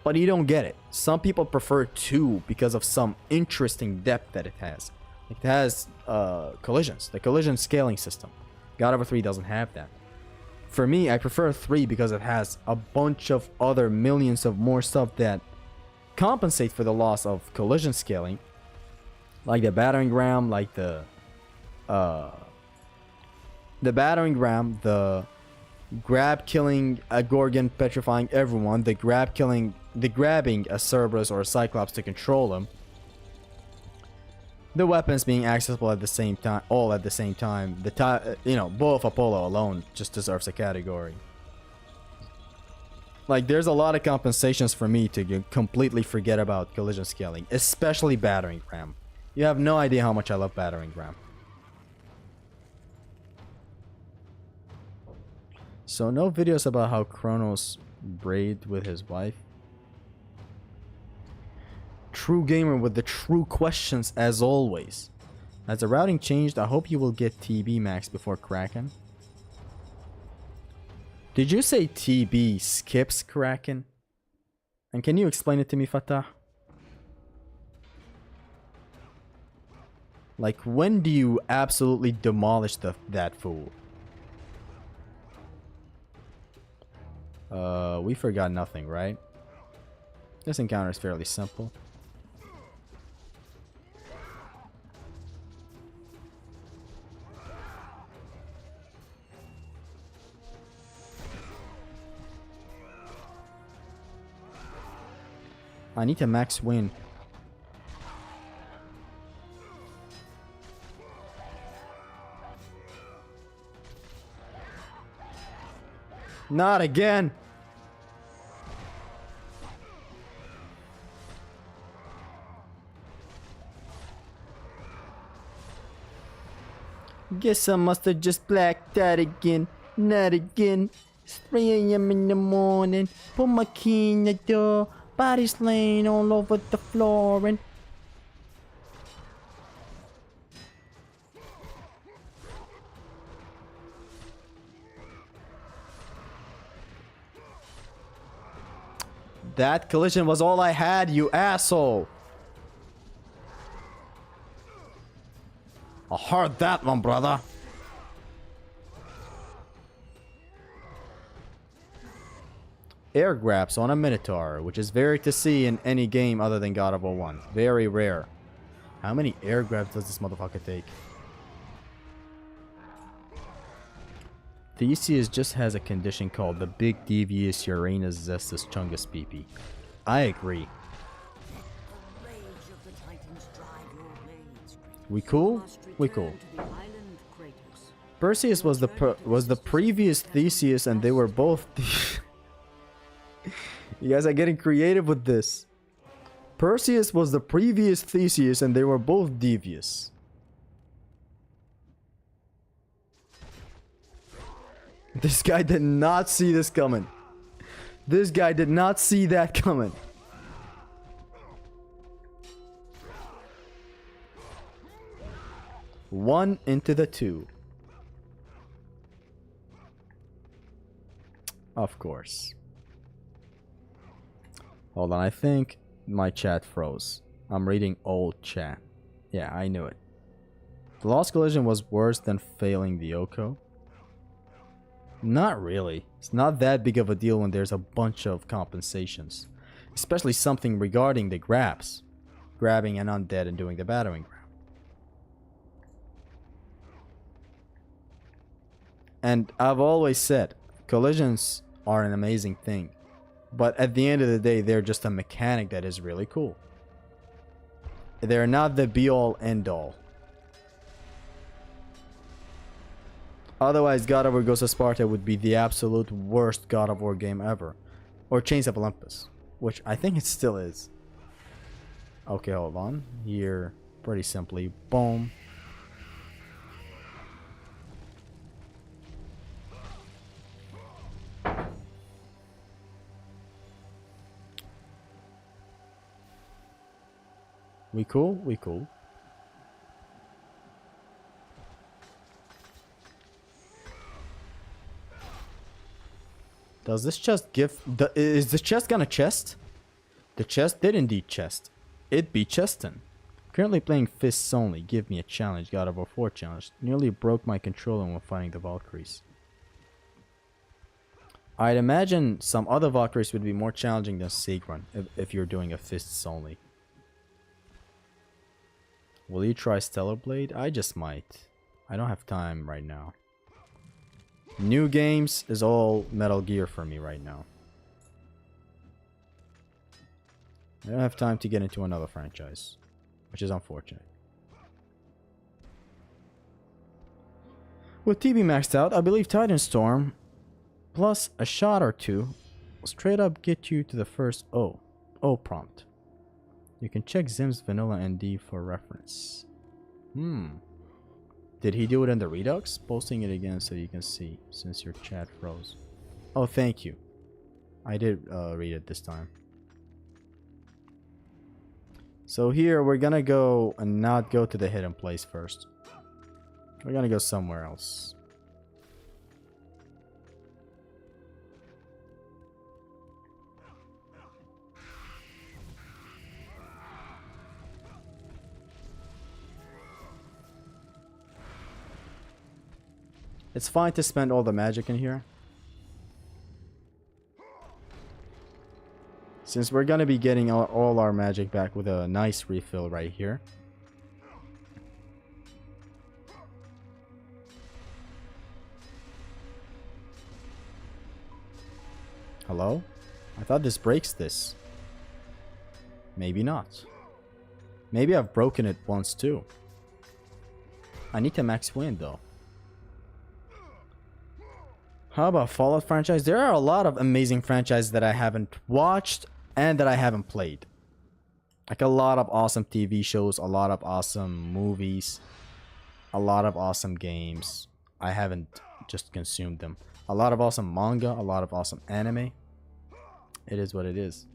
But you don't get it. Some people prefer 2 because of some interesting depth that it has. It has collisions, the collision scaling system. God of War 3 doesn't have that. For me, I prefer 3 because it has a bunch of other millions of more stuff that compensate for the loss of collision scaling. Like the battering ram, like the battering ram, the grab killing a Gorgon petrifying everyone, the grabbing a Cerberus or a Cyclops to control them. The weapons being accessible at the same time, all at the same time. You know, both Apollo alone just deserves a category. Like, there's a lot of compensations for me to completely forget about collision scaling, especially battering ram. You have no idea how much I love battering ram. So no videos about how Kronos braid with his wife. True gamer with the true questions as always. Has the routing changed? I hope you will get TB max before Kraken. Did you say TB skips Kraken? And can you explain it to me, Fatah? Like, when do you absolutely demolish that fool? We forgot nothing, right? This encounter is fairly simple. I need to max win. Not again. Guess I must have just blacked out again. Not again. It's 3 a.m. in the morning. Put my key in the door. Body's laying all over the floor and... That collision was all I had, you asshole! I heard that one, brother. Air grabs on a Minotaur, which is very to see in any game other than God of War 1. Very rare. How many air grabs does this motherfucker take? Theseus just has a condition called the Big Devious Uranus Zestus Chungus PP. I agree. We cool? We cool. Perseus was the previous Theseus, and they were both... You guys are getting creative with this. Perseus was the previous Theseus, and they were both devious. This guy did not see this coming. This guy did not see that coming. One into the two. Of course. Hold on, I think my chat froze. I'm reading old chat. Yeah, I knew it. The lost collision was worse than failing the Oko. Not really. It's not that big of a deal when there's a bunch of compensations. Especially something regarding the grabs. Grabbing an undead and doing the battering grab. And I've always said, collisions are an amazing thing. But at the end of the day, they're just a mechanic that is really cool. They're not the be-all, end-all. Otherwise, God of War Ghost of Sparta would be the absolute worst God of War game ever. Or Chains of Olympus, which I think it still is. Okay, hold on. Here, pretty simply, boom. We cool? We cool. Does this chest give... is the chest gonna chest? The chest did indeed chest. It be chestin'. Currently playing fists only. Give me a challenge. God of War 4 challenge. Nearly broke my controller when fighting the Valkyries. I'd imagine some other Valkyries would be more challenging than Sigrun if you're doing a fists only. Will you try Stellar Blade? I just might. I don't have time right now. New games is all Metal Gear for me right now. I don't have time to get into another franchise, which is unfortunate. With TB maxed out, I believe Titan Storm plus a shot or two will straight up get you to the first O prompt. You can check Zim's Vanilla ND for reference. Did he do it in the Redux? Posting it again so you can see, since your chat froze. Oh, thank you. I did read it this time. So here we're gonna go and not go to the hidden place first. We're gonna go somewhere else. It's fine to spend all the magic in here, since we're gonna be getting all our magic back with a nice refill right here. Hello? I thought this breaks this. Maybe not. Maybe I've broken it once too. I need to max win though. How about Fallout franchise? There are a lot of amazing franchises that I haven't watched and that I haven't played. Like a lot of awesome TV shows, a lot of awesome movies, a lot of awesome games. I haven't just consumed them. A lot of awesome manga, a lot of awesome anime. It is what it is.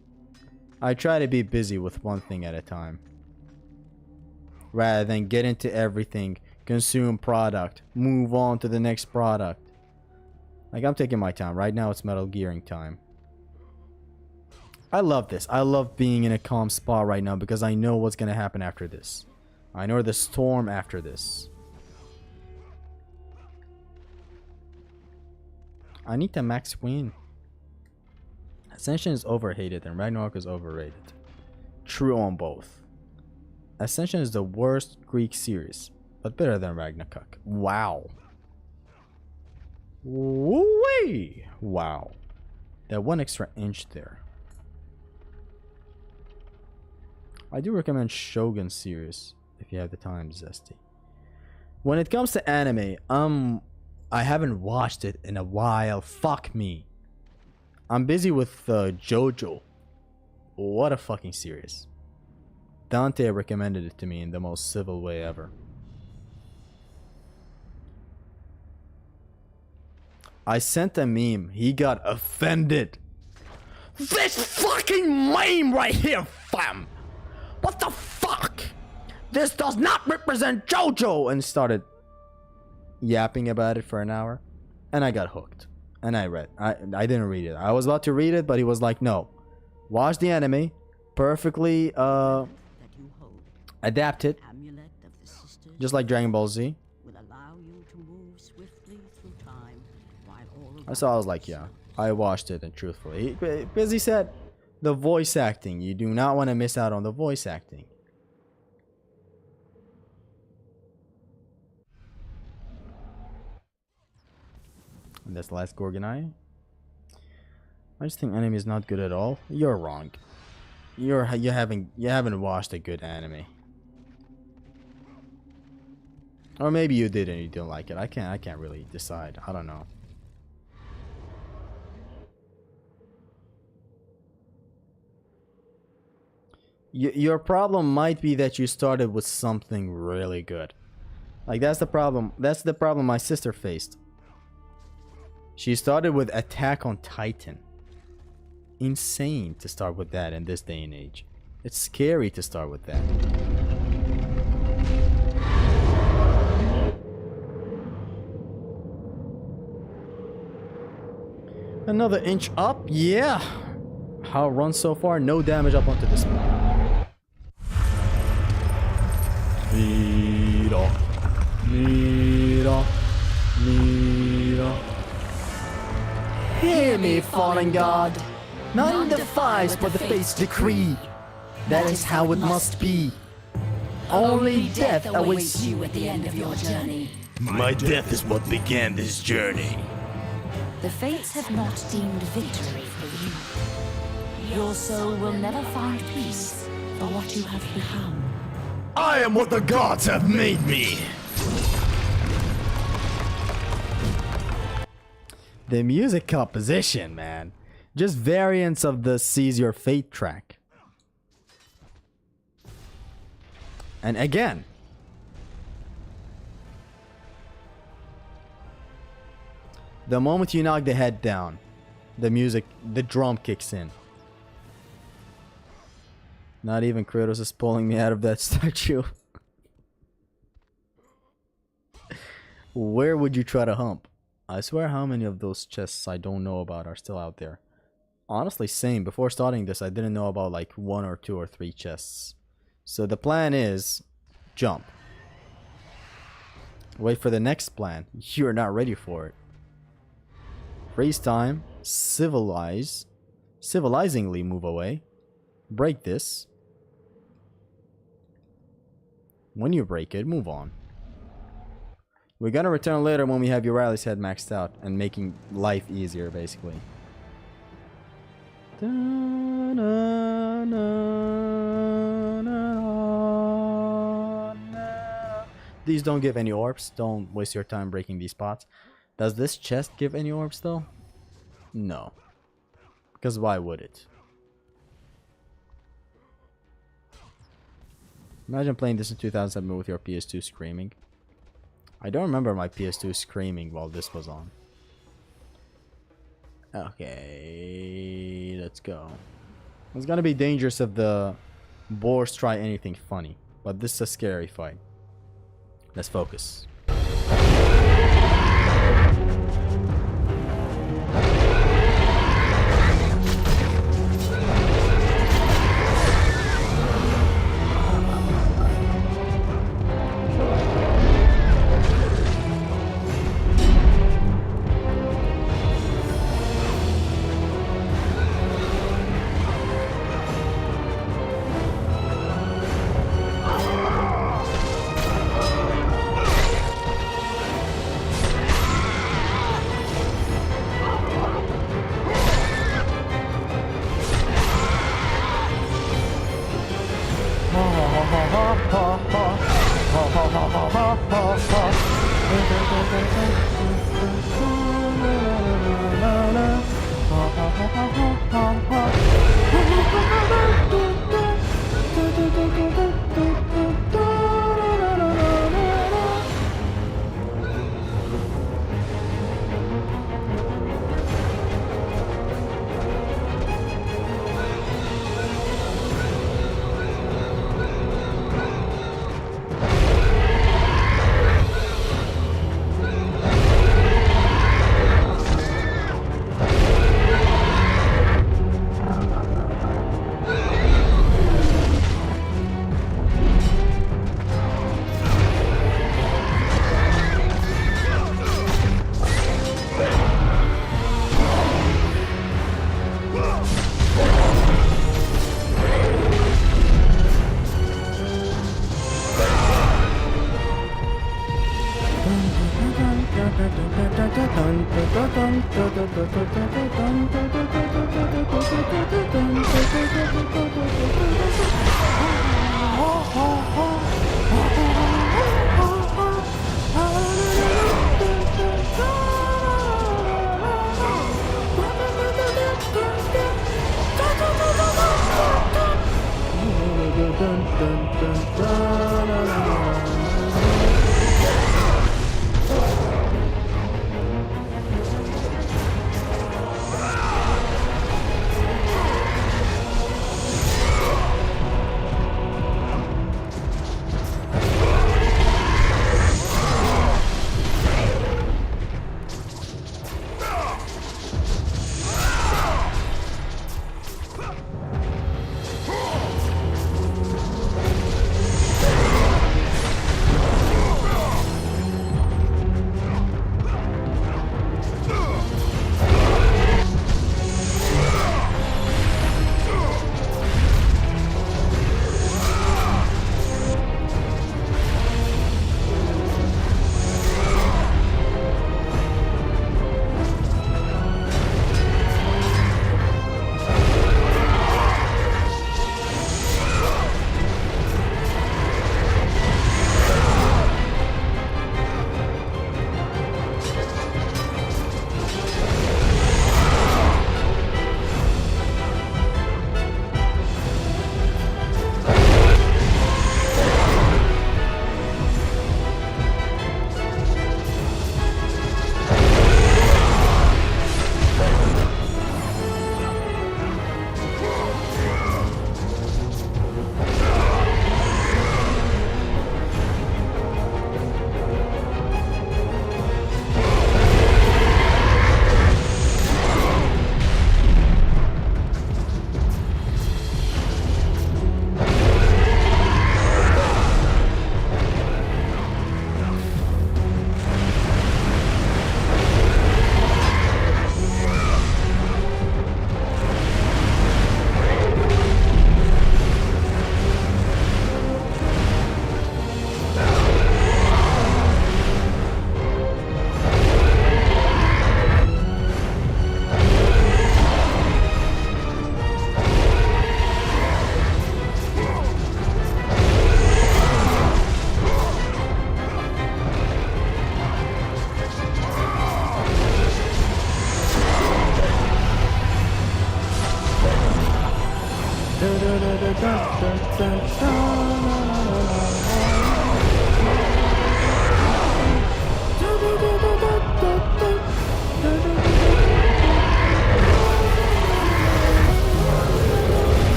I try to be busy with one thing at a time, rather than get into everything, consume product, move on to the next product. Like, I'm taking my time. Right now it's Metal Gearing time. I love this. I love being in a calm spot right now because I know what's gonna happen after this. I know the storm after this. I need to max win. Ascension is overhated and Ragnarok is overrated. True on both. Ascension is the worst Greek series, but better than Ragnarok. Wow. Woo-wee! Wow. That one extra inch there. I do recommend Shogun series if you have the time, Zesty. When it comes to anime, I haven't watched it in a while. Fuck me. I'm busy with JoJo. What a fucking series. Dante recommended it to me in the most civil way ever. I sent a meme. He got offended. This fucking meme right here, fam. What the fuck? This does not represent JoJo. And started yapping about it for an hour. And I got hooked. And I read. I didn't read it. I was about to read it, but he was like, no. Watch the anime. Perfectly adapted. Just like Dragon Ball Z. So I was like, yeah, I watched it, and truthfully, because he said the voice acting, you do not want to miss out on the voice acting. And that's the last Gorgonite. I just think anime is not good at all. You're wrong. You haven't watched a good anime. Or maybe you did and you didn't like it. I can't really decide. I don't know. Your problem might be that you started with something really good. Like, that's the problem. That's the problem my sister faced. She started with Attack on Titan. Insane to start with that in this day and age. It's scary to start with that. Another inch up? Yeah. How run so far? No damage up onto this one. Mira, mira, mira. Hear me, fallen god. None defies but the fate's decree. That is how it must be. Only death awaits you at the end of your journey. My death is what began this journey. The fates have not deemed victory for you. Your soul will never find peace for what you have become. I am what the gods have made me. The music composition, man. Just variants of the Seize Your Fate track. And again. The moment you knock the head down, the music, the drum kicks in. Not even Kratos is pulling me out of that statue. Where would you try to hump? I swear how many of those chests I don't know about are still out there. Honestly, same. Before starting this, I didn't know about like 1 or 2 or 3 chests. So the plan is jump. Wait for the next plan. You're not ready for it. Freeze time. Civilizingly move away. Break this. When you break it, move on. We're gonna return later when we have Uriah's head maxed out and making life easier, basically. These don't give any orbs. Don't waste your time breaking these pots. Does this chest give any orbs though? No. Because why would it? Imagine playing this in 2007 with your PS2 screaming. I don't remember my PS2 screaming while this was on. Okay, let's go. It's gonna be dangerous if the boars try anything funny, but this is a scary fight. Let's focus.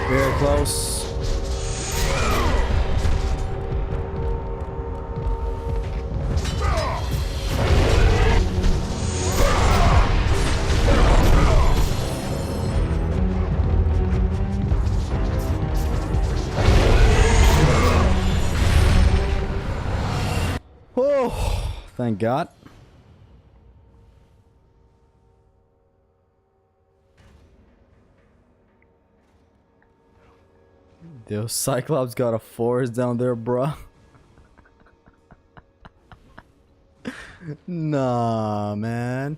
Very close. Oh, thank God. Those Cyclops got a force down there, bruh. Nah, man.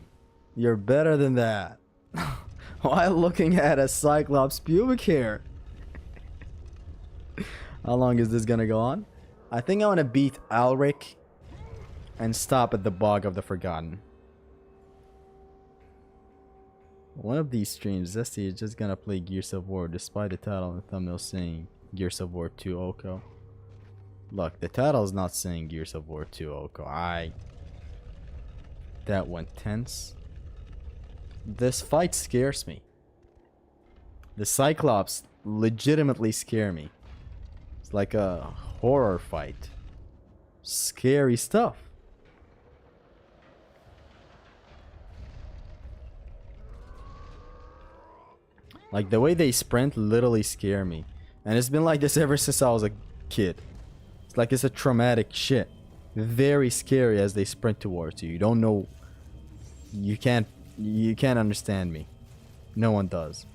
You're better than that. Why looking at a Cyclops pubic hair? How long is this gonna go on? I think I want to beat Alric and stop at the Bog of the Forgotten. One of these streams, Zesty is just gonna play Gears of War despite the title and the thumbnail saying Gears of War 2 Oko. Look, the title is not saying Gears of War 2 Oko. That went tense. This fight scares me. The Cyclops legitimately scare me. It's like a horror fight. Scary stuff. Like the way they sprint literally scare me. And it's been like this ever since I was a kid. It's like it's a traumatic shit. Very scary as they sprint towards you. You don't know. You can't understand me. No one does.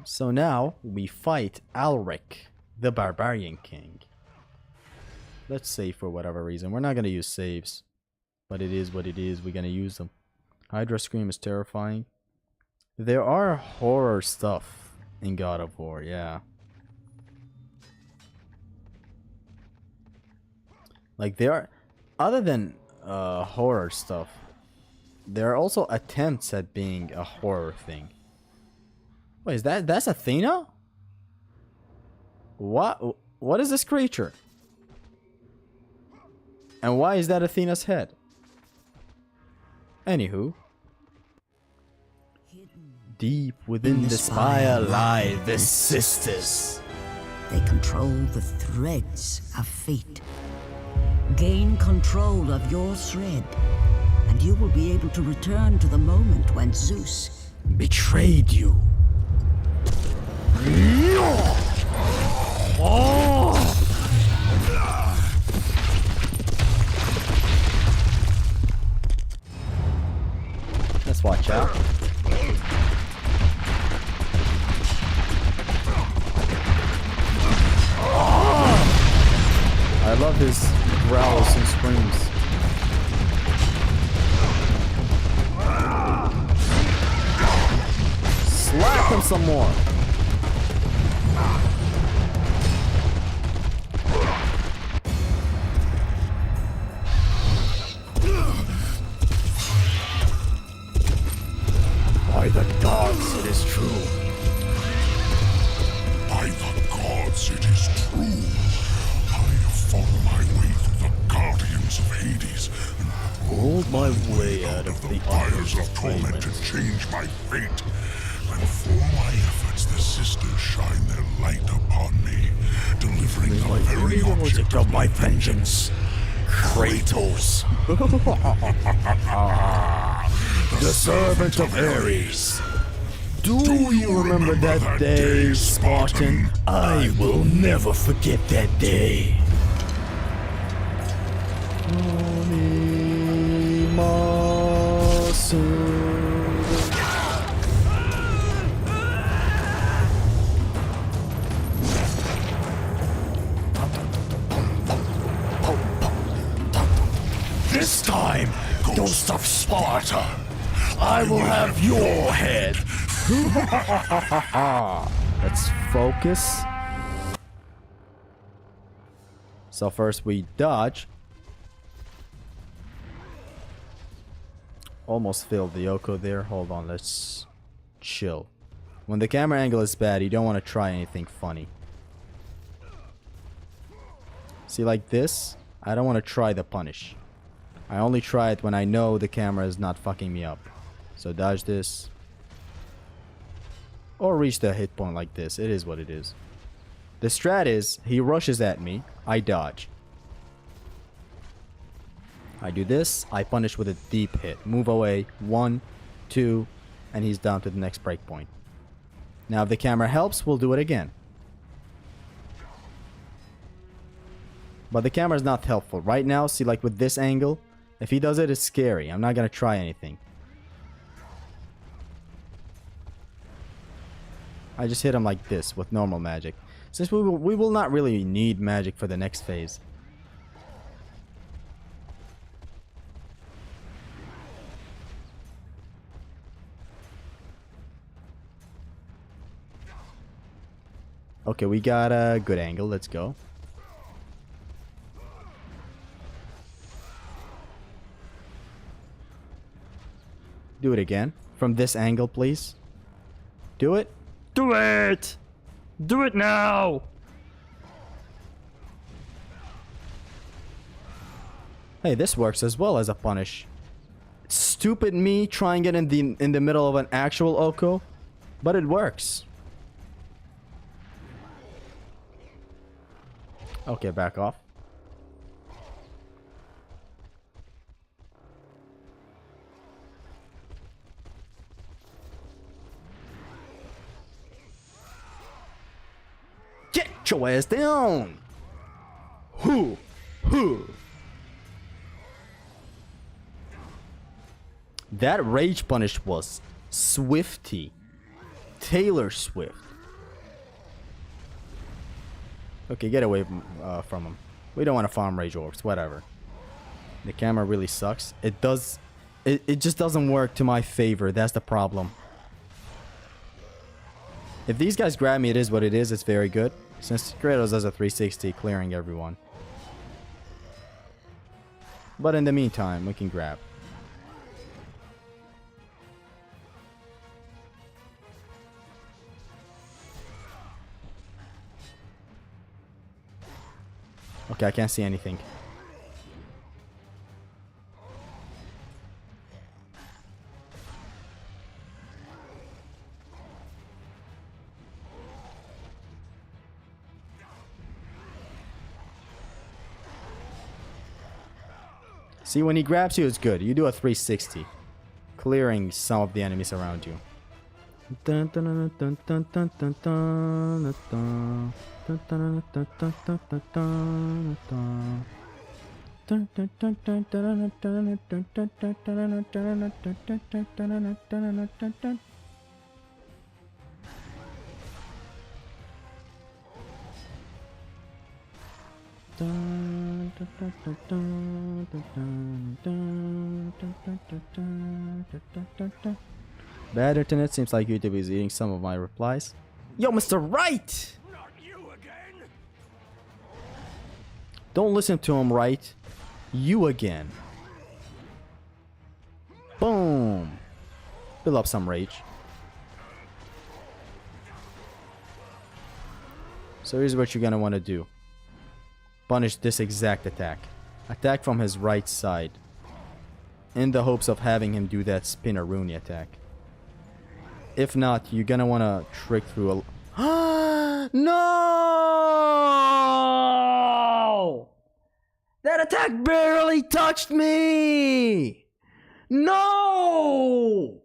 So now we fight Alric, the Barbarian King. Let's save for whatever reason. We're not gonna use saves, but it is what it is. We're gonna use them. Hydra Scream is terrifying. There are horror stuff in God of War, yeah. Like there are, other than horror stuff, there are also attempts at being a horror thing. Wait, is that's Athena? What is this creature? And why is that Athena's head? Anywho. Deep within the spire lie the sisters. They control the threads of fate. Gain control of your thread, and you will be able to return to the moment when Zeus Betrayed you. Let's watch out. I love his growls and screams. Slap him some more. By the gods, it is true. By the gods, it is true. I have fought my way through the guardians of Hades and Rolled my way out of the fires of torment to change my fate. And for my efforts, the sisters shine their light upon me, delivering the very object of my vengeance, Kratos, the servant of Ares. Do you remember that day, Spartan? I will never forget that day. This time, Ghost of Sparta, I will have your head. Let's focus. So first we dodge. Almost filled the Oko there. Hold on, let's chill. When the camera angle is bad, you don't want to try anything funny. See, like this, I don't want to try the punish. I only try it when I know the camera is not fucking me up. So dodge this. Or reach the hit point like this. It is what it is. The strat is, he rushes at me, I dodge. I do this, I punish with a deep hit. Move away, 1, 2, and he's down to the next breakpoint. Now if the camera helps, we'll do it again. But the camera is not helpful. Right now, see, like with this angle, if he does it, it's scary. I'm not gonna try anything. I just hit him like this with normal magic. Since we will not really need magic for the next phase. Okay, we got a good angle. Let's go. Do it again. From this angle, please. Do it. Do it! Do it now! Hey, this works as well as a punish. Stupid me trying it in the middle of an actual Oko, but it works. Okay, back off. Get your ass down! Hoo! Hoo! That rage punish was Swifty. Taylor Swift. Okay, get away from him. We don't want to farm rage orbs, whatever. The camera really sucks. It just doesn't work to my favor. That's the problem. If these guys grab me, it is what it is. It's very good. Since Kratos does a 360, clearing everyone. But in the meantime, we can grab. Okay, I can't see anything. See, when he grabs you, it's good. You do a 360, clearing some of the enemies around you. Dun, dun, dun, dun, dun, dun, dun, dun, dun. Dun, dun, dun, dun, dun, dun, dun, dun. Dun, dun, dun, dun, dun, dun, dun, dun, dun, dun, dun, dun, dun, dun, dun, dun, dun. Bad internet, seems like YouTube is eating some of my replies. Yo, Mr. Right! Not you again. Don't listen to him, Right. You again. Boom. Build up some rage. So here's what you're gonna want to do. Punish this exact attack. Attack from his right side. In the hopes of having him do that Spinaroonie attack. If not, you're gonna want to trick through a... No! That attack barely touched me! No!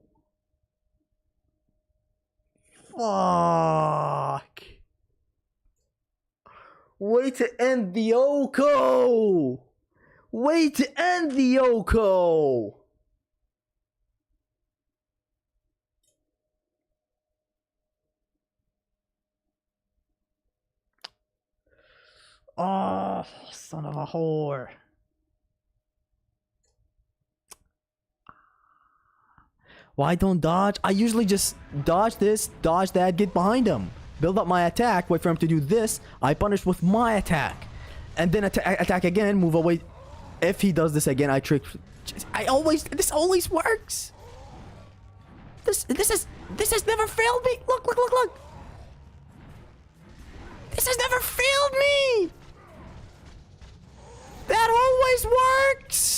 Fuck! Way to end the Oko! Way to end the Oko! Oh, son of a whore. Why don't dodge? I usually just dodge this, dodge that, get behind him. Build up my attack, wait for him to do this. I punish with my attack. And then attack again, move away. If he does this again, I trick. This always works. This has never failed me. Look. This has never failed me. That always works.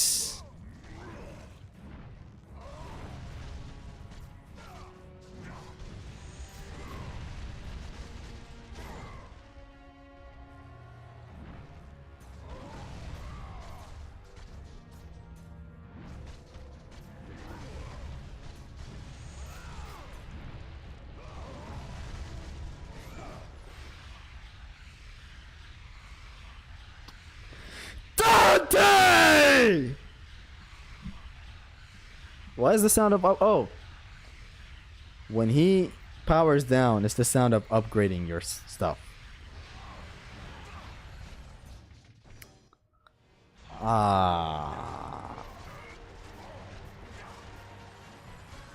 Dante! What is the sound of... Oh. When he powers down, it's the sound of upgrading your stuff.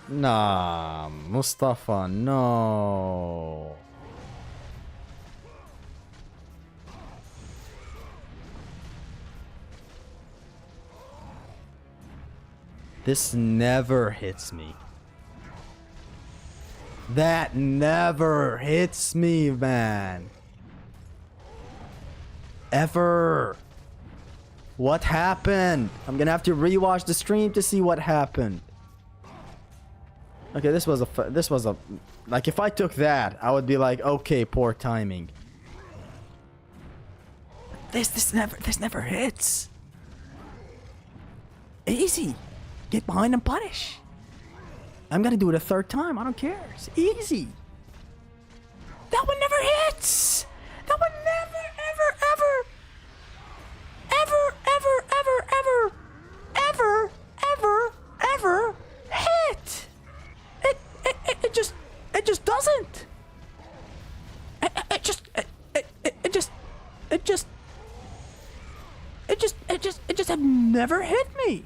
Nah, Mustafa, no. This never hits me. That never hits me, man. Ever. What happened? I'm gonna have to rewatch the stream to see what happened. Okay, this was a like, if I took that, I would be like, okay, poor timing. This never hits. Easy. Get behind and punish. I'm gonna do it a third time. I don't care. It's easy. That one never hits. That one never, ever hit. It just doesn't. It just have never hit me.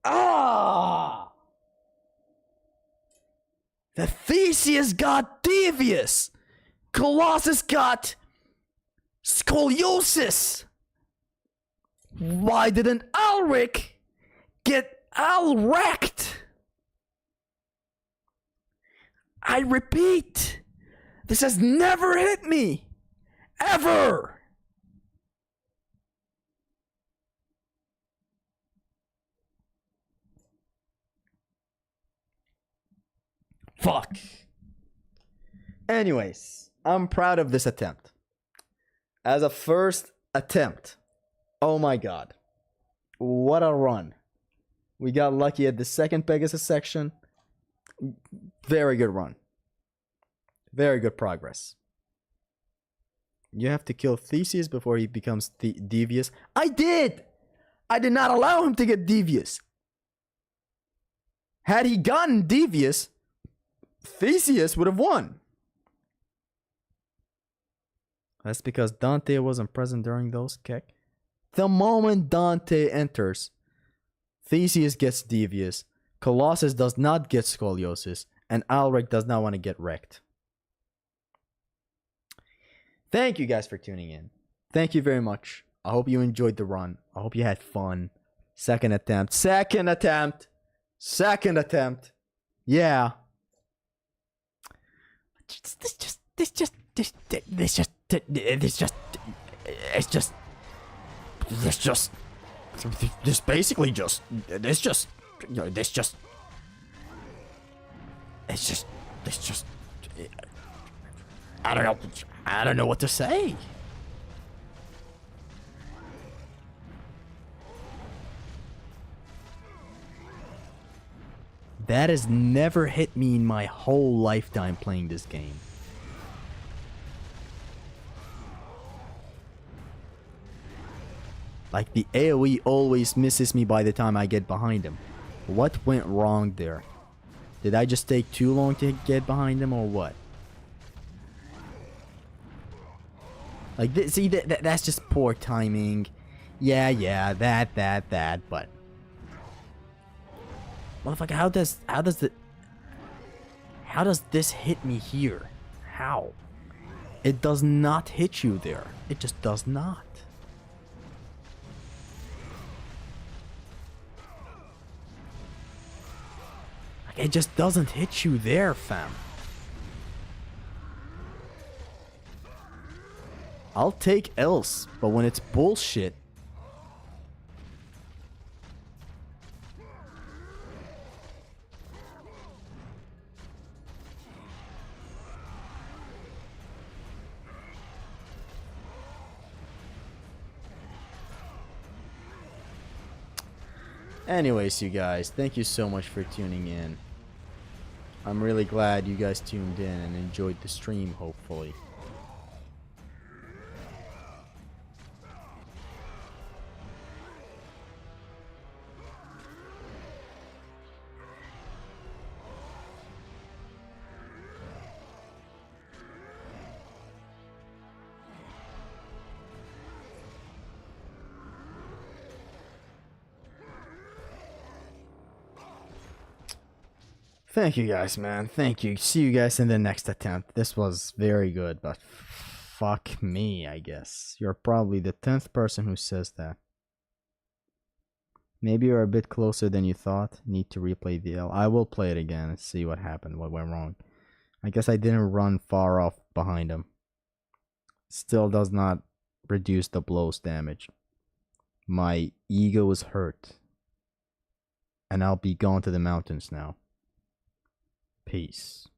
Ah! The Theseus got devious. Colossus got scoliosis. Why didn't Alric get Alwrecked? I repeat, this has never hit me. Ever. Fuck. Anyways, I'm proud of this attempt. As a first attempt. Oh my god. What a run. We got lucky at the second Pegasus section. Very good run. Very good progress. You have to kill Theseus before he becomes devious. I did! I did not allow him to get devious. Had he gotten devious, Theseus would have won. That's because Dante wasn't present during those kick. The moment Dante enters, Theseus gets devious, Colossus does not get scoliosis, and Alric does not want to get wrecked. Thank you guys for tuning in. Thank you very much. I hope you enjoyed the run. I hope you had fun. Second attempt. Second attempt. Second attempt. Yeah. I don't know what to say. That has never hit me in my whole lifetime playing this game. Like, the AoE always misses me by the time I get behind him. What went wrong there? Did I just take too long to get behind him, or what? Like, see, that's just poor timing. Yeah, that, but... Motherfucker, how does this hit me here? How? It does not hit you there. It just does not. Like, it just doesn't hit you there, fam. I'll take else, but when it's bullshit... Anyways, you guys, thank you so much for tuning in. I'm really glad you guys tuned in and enjoyed the stream, hopefully. Thank you guys, man. Thank you. See you guys in the next attempt. This was very good, but fuck me, I guess. You're probably the 10th person who says that. Maybe you're a bit closer than you thought. Need to replay the L. I will play it again and see what happened, what went wrong. I guess I didn't run far off behind him. Still does not reduce the blow's damage. My ego is hurt. And I'll be gone to the mountains now. Peace.